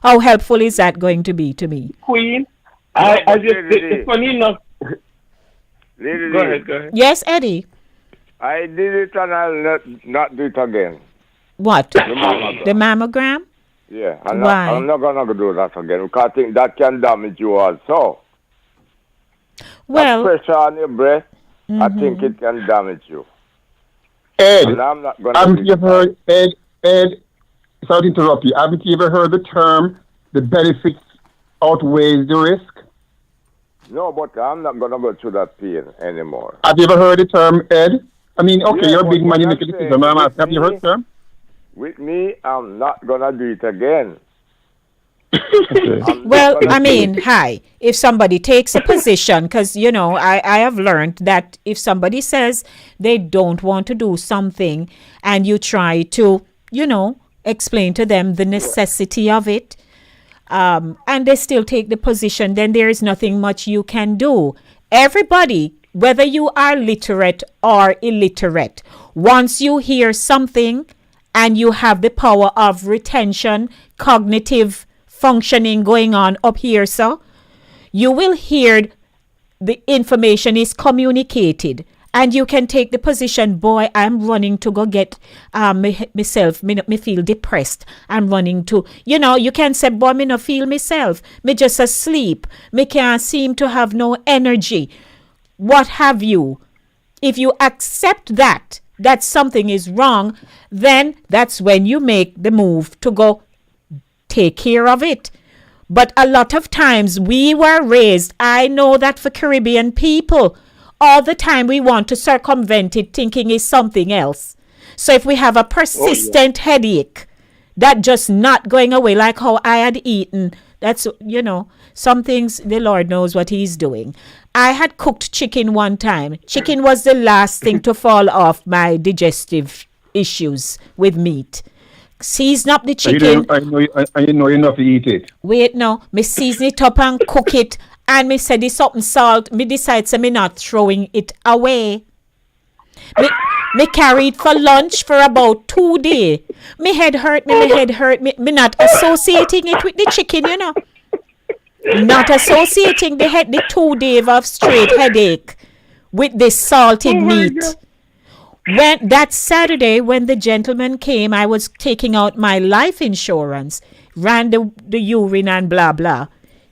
How helpful is that going to be to me? Queen, I just, it's funny enough. Go ahead. Yes, Eddie. I did it and I'll not do it again. What? The mammogram? Yeah. Why? I'm not going to do that again because I think that can damage you also. Well, that pressure on your breast, I think it can damage you. Ed, and I'm not going haven't you heard, Ed, sorry to interrupt you, haven't you ever heard the term, the benefits outweighs the risk? No, but I'm not going to go through that pain anymore. Have you ever heard the term, Ed? I mean, okay, you're a big man, you make a decision. Have you heard the term? With me, I'm not going to do it again. Well, I mean, if somebody takes a position, because, I have learned that if somebody says they don't want to do something and you try to, explain to them the necessity of it, and they still take the position, then there is nothing much you can do. Everybody, whether you are literate or illiterate, once you hear something and you have the power of retention, cognitive functioning going on up here, you will hear the information is communicated and you can take the position, boy, I'm running to go get myself, me feel depressed. I'm running to, you can say, boy, me no feel myself. Me just asleep. Me can't seem to have no energy. What have you? If you accept that something is wrong, then that's when you make the move to go take care of it. But a lot of times we were raised, I know that for Caribbean people, all the time we want to circumvent it thinking it's something else. So if we have a persistent headache that just not going away, like how I had eaten, that's, some things the Lord knows what he's doing. I had cooked chicken one time. Chicken was the last thing to fall off my digestive issues with meat. Season up the chicken. I know enough to eat it. Wait, no. Me season it up and cook it. And me say this something salt. Me decide say me not throwing it away. Me carry it for lunch for about 2 days. Me head hurt me. Me not associating it with the chicken, you know. Not associating the 2 days of straight headache with this salted meat. When that Saturday, when the gentleman came, I was taking out my life insurance, ran the urine and blah blah.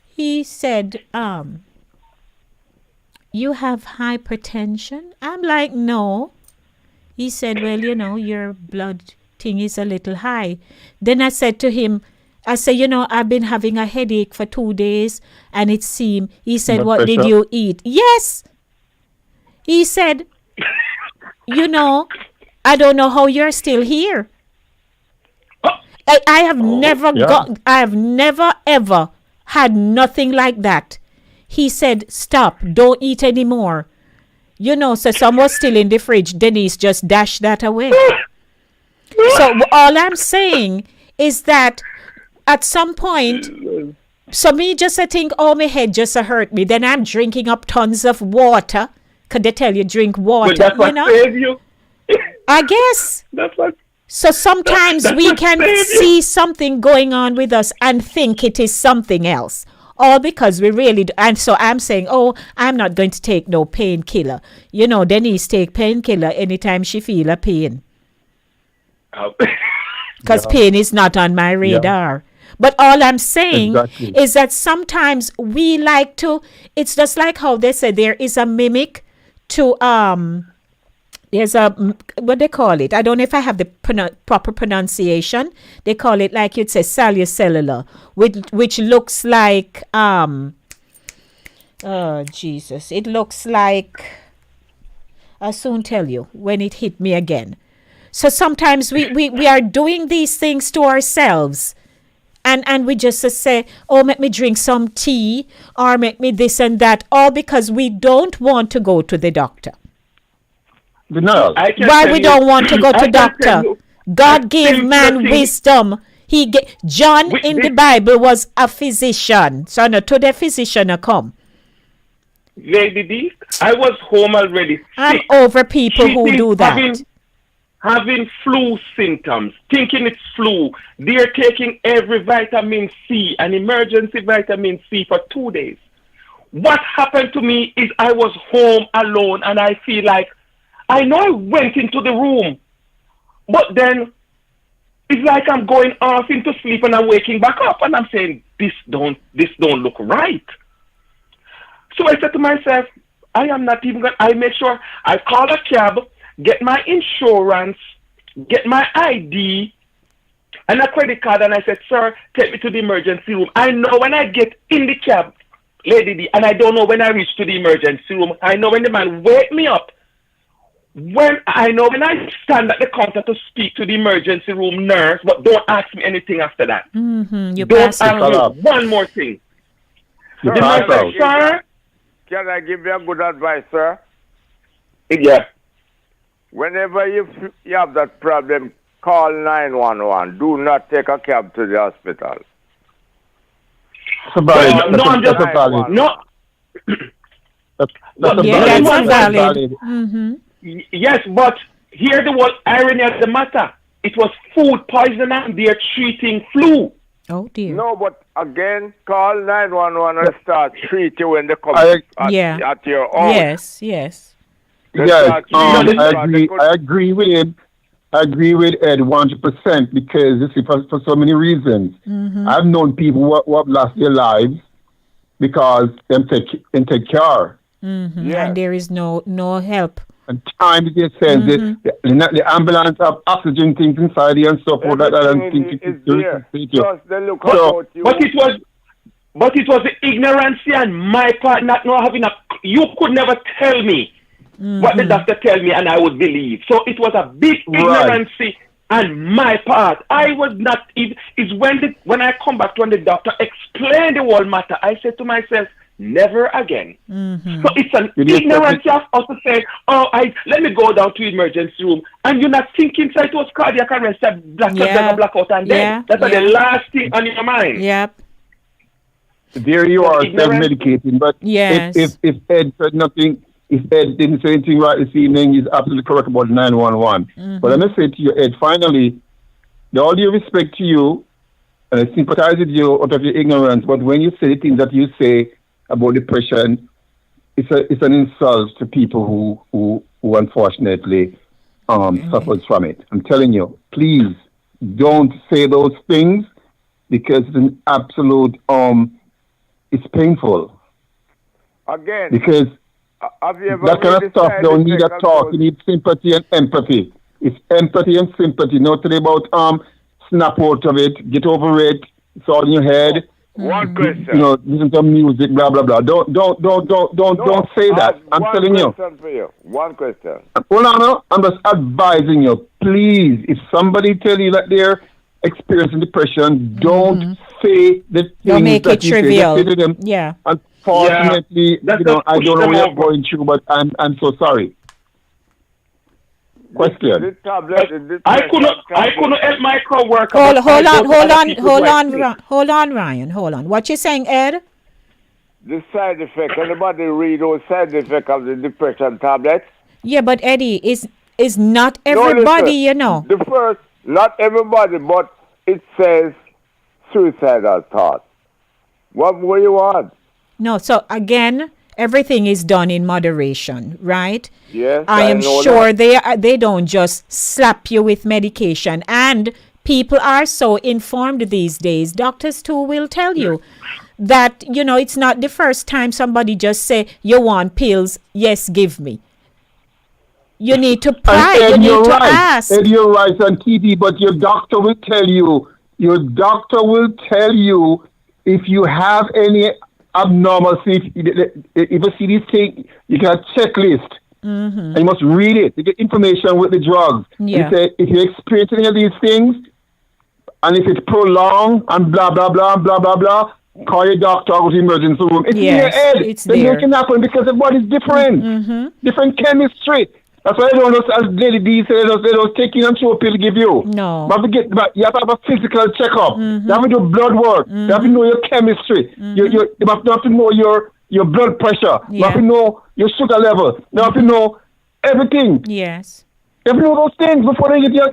He said, you have hypertension? I'm like, no. He said, well, you know, your blood thing is a little high. Then I said to him, you know, I've been having a headache for 2 days and it seemed, he said, what did you eat? Yes. He said, you know, I don't know how you're still here. I have never ever had nothing like that. He said, stop, don't eat anymore. You know, so some was still in the fridge. Denise just dashed that away. So all I'm saying is that at some point, so me just I think, oh, my head just hurt me. Then I'm drinking up tons of water. Could they tell you drink water? But that's what saves you. I guess. That's what. So sometimes we can see something going on with us and think it is something else. All because we really do. And so I'm saying, oh, I'm not going to take no painkiller. You know, Denise take painkiller anytime she feel a pain. Because pain is not on my radar. But all I'm saying is that sometimes we like to, it's just like how they say there is a mimic to, there's a, what they call it? I don't know if I have the proper pronunciation. They call it, like you'd say, cellular, which looks like, oh, Jesus. It looks like, I'll soon tell you when it hit me again. So sometimes we are doing these things to ourselves. And we just say, oh, make me drink some tea or make me this and that, all because we don't want to go to the doctor. No. Why we don't want to go to doctor? God gave man wisdom. John in the Bible was a physician. So no, to the physician come. Lady D, I was home already. I'm over people who do that. Having flu symptoms, thinking it's flu. They're taking every vitamin C, an emergency vitamin C for 2 days. What happened to me is I was home alone and I feel like, I know I went into the room, but then it's like I'm going off into sleep and I'm waking back up and I'm saying, this don't look right. So I said to myself, I am not even going to, I make sure I call a cab, get my insurance, get my ID, and a credit card, and I said, sir, take me to the emergency room. I know when I get in the cab, Lady D, and I don't know when I reach to the emergency room. I know when the man wake me up. When I stand at the counter to speak to the emergency room nurse, but don't ask me anything after that. You don't ask me one more thing. Sir, can I give you a good advice, sir? Yeah. Whenever you have that problem, call 911. Do not take a cab to the hospital. That's valid. Mm-hmm. Yes, but here the whole irony of the matter. It was food poisoning and they're treating flu. Oh dear. No, but again, call 911 and start treat you when they come at your own. Yes. Yes, I agree with him. I agree with Ed 100% because you see, for so many reasons. Mm-hmm. I've known people who have lost their lives because them take care. Mm-hmm. Yes. And there is no help. And time to get sent. The ambulance have oxygen things inside here and stuff like that. And but it was the ignorance on my part not having you could never tell me what the doctor tell me and I would believe. So it was a big ignorance on my part. I was not. It's when I come back to when the doctor explained the whole matter. I said to myself, never again. Mm-hmm. So it's an ignorance of us to say, let me go down to emergency room, and you're not thinking so it was cardiac arrest, blackout and dead. That's the last thing on your mind. Yep. There you are self-medicating, but if Ed said nothing, if Ed didn't say anything right this evening, he's absolutely correct about 911. Mm-hmm. But let me say to you, Ed, finally, with all due respect to you, and I sympathize with you out of your ignorance, but when you say the things that you say about depression, it's an insult to people who unfortunately suffers from it. I'm telling you, please don't say those things because it's an absolute it's painful. Again, because have you ever that kind of stuff don't need a talk. You need sympathy and empathy. It's empathy and sympathy. Not today about snap out of it, get over it. It's all in your head. One question. You know, listen to music, blah blah blah. Don't say that. I'm telling you. One question for you. One question. Hold on, I'm just advising you. Please, if somebody tell you that they're experiencing depression, don't say the things don't make that it trivial. Say to them. Yeah. Unfortunately, you know, I don't know what you're going through, but I'm so sorry. Question. I couldn't help my co-worker. Hold on, Ryan. Hold on. What you saying, Ed? The side effect. Anybody read those side effects of the depression tablets? Yeah, but Eddie, is not everybody, you know. The first, not everybody, but it says suicidal thoughts. What more you want? No, so again, everything is done in moderation, right? Yes, I am sure they don't just slap you with medication. And people are so informed these days. Doctors too will tell you that, you know, it's not the first time somebody just say, you want pills, yes, give me. You need to pry, you need to ask. And you're right on TV, but your doctor will tell you, if you have any abnormality, if you see these things, you get a checklist. Mm-hmm. And you must read it. You get information with the drugs. Yeah. If you're experiencing any of these things, and if it's prolonged and blah, blah, blah, blah, blah, blah, call your doctor, go to the emergency room. It's in your head. It's there. It can happen because everybody's different. Mm-hmm. Different chemistry. That's why I don't know, as Lady D said, they don't take in and show a pill to give you. No. But you have to have a physical checkup. Mm-hmm. You have to do blood work. Mm-hmm. You have to know your chemistry. Mm-hmm. You have to know your blood pressure. Yeah. You have to know your sugar level. You have to know everything. Yes. You have to know those things before they give you a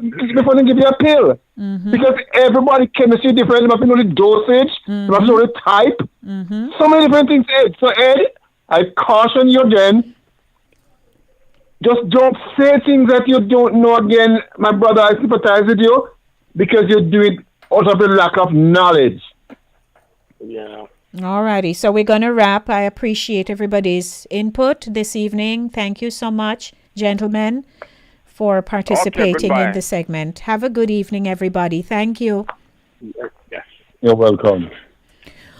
pill. Mm-hmm. Because everybody chemistry different. You have to know the dosage. Mm-hmm. You have to know the type. Mm-hmm. So many different things, Ed. So Ed, I caution you again. Just don't say things that you don't know again, my brother. I sympathize with you because you do it out of a lack of knowledge. Yeah. All righty. So we're going to wrap. I appreciate everybody's input this evening. Thank you so much, gentlemen, for participating in the segment. Have a good evening, everybody. Thank you. Yes. You're welcome.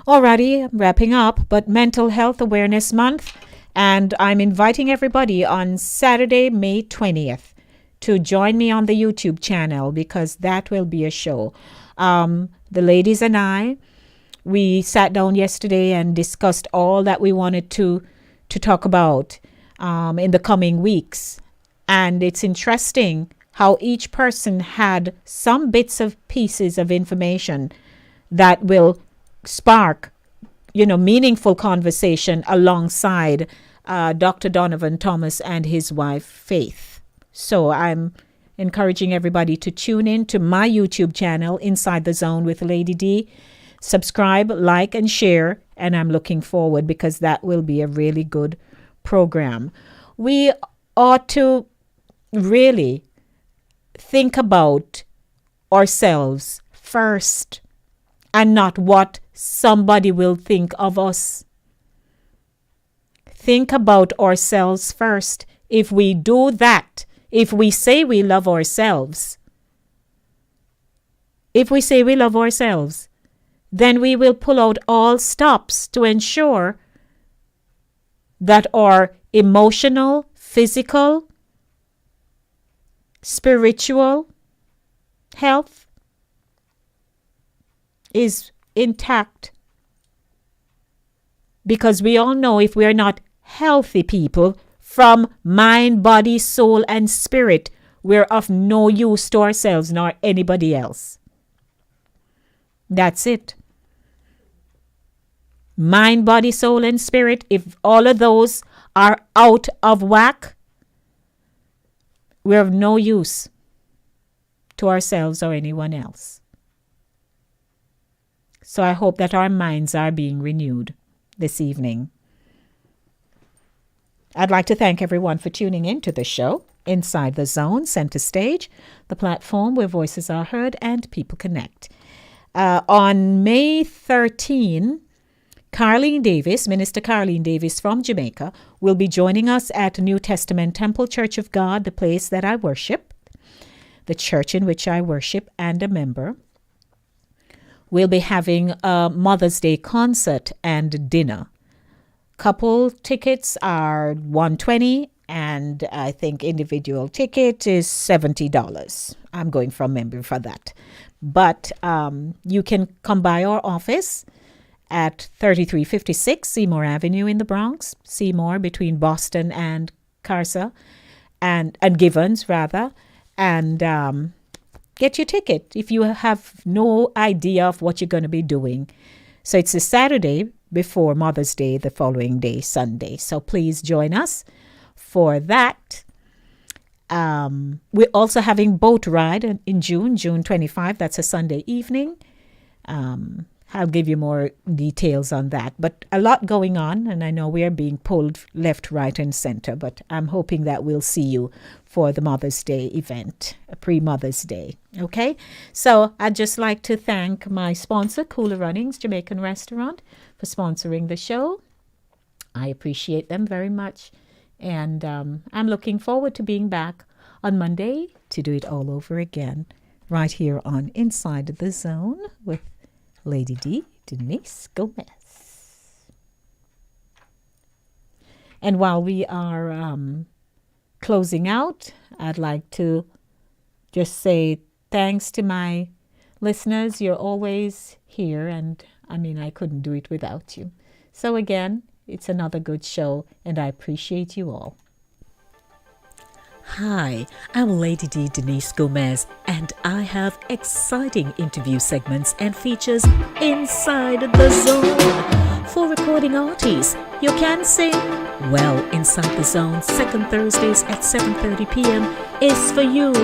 All righty. I'm wrapping up, but Mental Health Awareness Month. And I'm inviting everybody on Saturday, May 20th to join me on the YouTube channel because that will be a show. The ladies and I, we sat down yesterday and discussed all that we wanted to talk about in the coming weeks. And it's interesting how each person had some bits of pieces of information that will spark, meaningful conversation alongside Dr. Donovan Thomas and his wife, Faith. So I'm encouraging everybody to tune in to my YouTube channel, Inside the Zone with Lady D. Subscribe, like, and share. And I'm looking forward because that will be a really good program. We ought to really think about ourselves first and not what somebody will think of us. Think about ourselves first. If we do that, if we say we love ourselves, then we will pull out all stops to ensure that our emotional, physical, spiritual health is intact. Because we all know if we are not healthy people from mind, body, soul, and spirit, we're of no use to ourselves nor anybody else. That's it. Mind, body, soul, and spirit, if all of those are out of whack, we're of no use to ourselves or anyone else. So I hope that our minds are being renewed this evening. I'd like to thank everyone for tuning in to the show, Inside the Zone, Center Stage, the platform where voices are heard and people connect. On May 13, Minister Carleen Davis from Jamaica, will be joining us at New Testament Temple Church of God, the place that I worship, the church in which I worship and a member. We'll be having a Mother's Day concert and dinner. Couple tickets are $120, and I think individual ticket is $70. I'm going from memory for that. But you can come by our office at 3356 Seymour Avenue in the Bronx, Seymour between Boston and Carsa, and Givens rather, and get your ticket if you have no idea of what you're going to be doing. So it's a Saturday before Mother's Day, the following day, Sunday. So please join us for that. We're also having boat ride in June 25. That's a Sunday evening. I'll give you more details on that. But a lot going on, and I know we are being pulled left, right, and center. But I'm hoping that we'll see you for the Mother's Day event, pre-Mother's Day. Okay? So I'd just like to thank my sponsor, Cooler Runnings Jamaican Restaurant, for sponsoring the show. I appreciate them very much. And I'm looking forward to being back on Monday to do it all over again, right here on Inside the Zone with Lady D, Denise Gomez. And while we are closing out, I'd like to just say thanks to my listeners. You're always here, and I couldn't do it without you. So again, it's another good show, and I appreciate you all. Hi, I'm Lady D, Denise Gomez, and I have exciting interview segments and features inside the zone. For recording artists, you can sing. Well, Inside the Zone, second Thursdays at 7:30 p.m. is for you.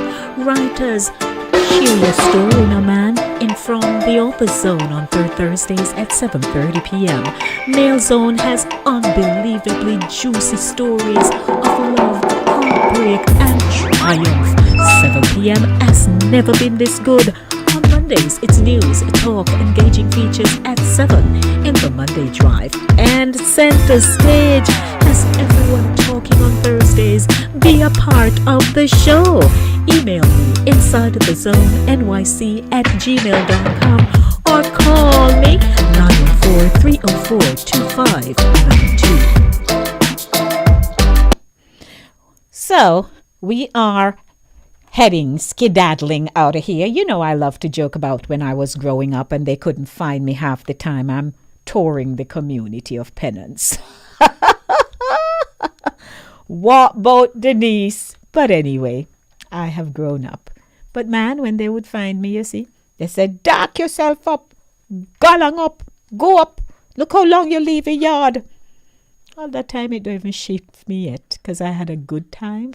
Writers, share your story, no man, in From the Author Zone on third Thursdays at 7:30 p.m. Male Zone has unbelievably juicy stories of love, heartbreak, and triumph. 7 p.m. has never been this good. On Mondays, it's news, talk, engaging features at 7 in the Monday Drive. And Center Stage has everyone talking on Thursdays. Be a part of the show. Email me insidethezone.nyc@gmail.com or call me 914-304-2592. So we are skedaddling out of here. You know I love to joke about when I was growing up and they couldn't find me half the time. I'm touring the community of penance. What about Denise? But anyway, I have grown up. But man, when they would find me, you see, they said, "Dark yourself up, galang up, go up, look how long you leave a yard." All that time it don't even shape me yet, because I had a good time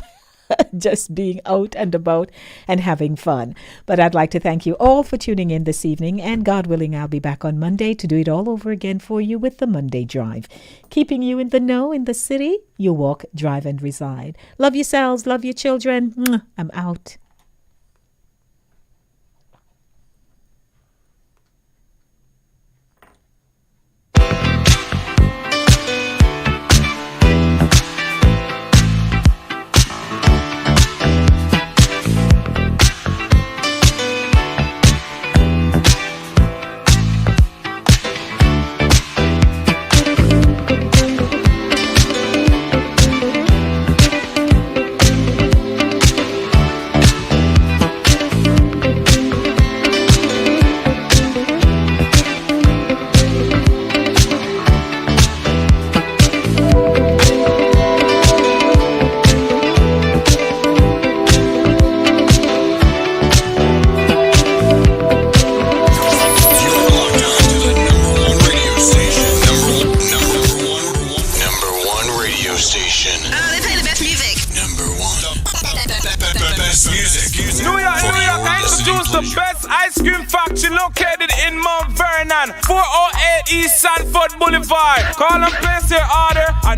just being out and about and having fun. But I'd like to thank you all for tuning in this evening, and God willing, I'll be back on Monday to do it all over again for you with the Monday Drive, keeping you in the know in the city you walk, drive, and reside. Love yourselves, love your children. I'm out. located in Mount Vernon, 408 East Sanford Boulevard. Call and place your order at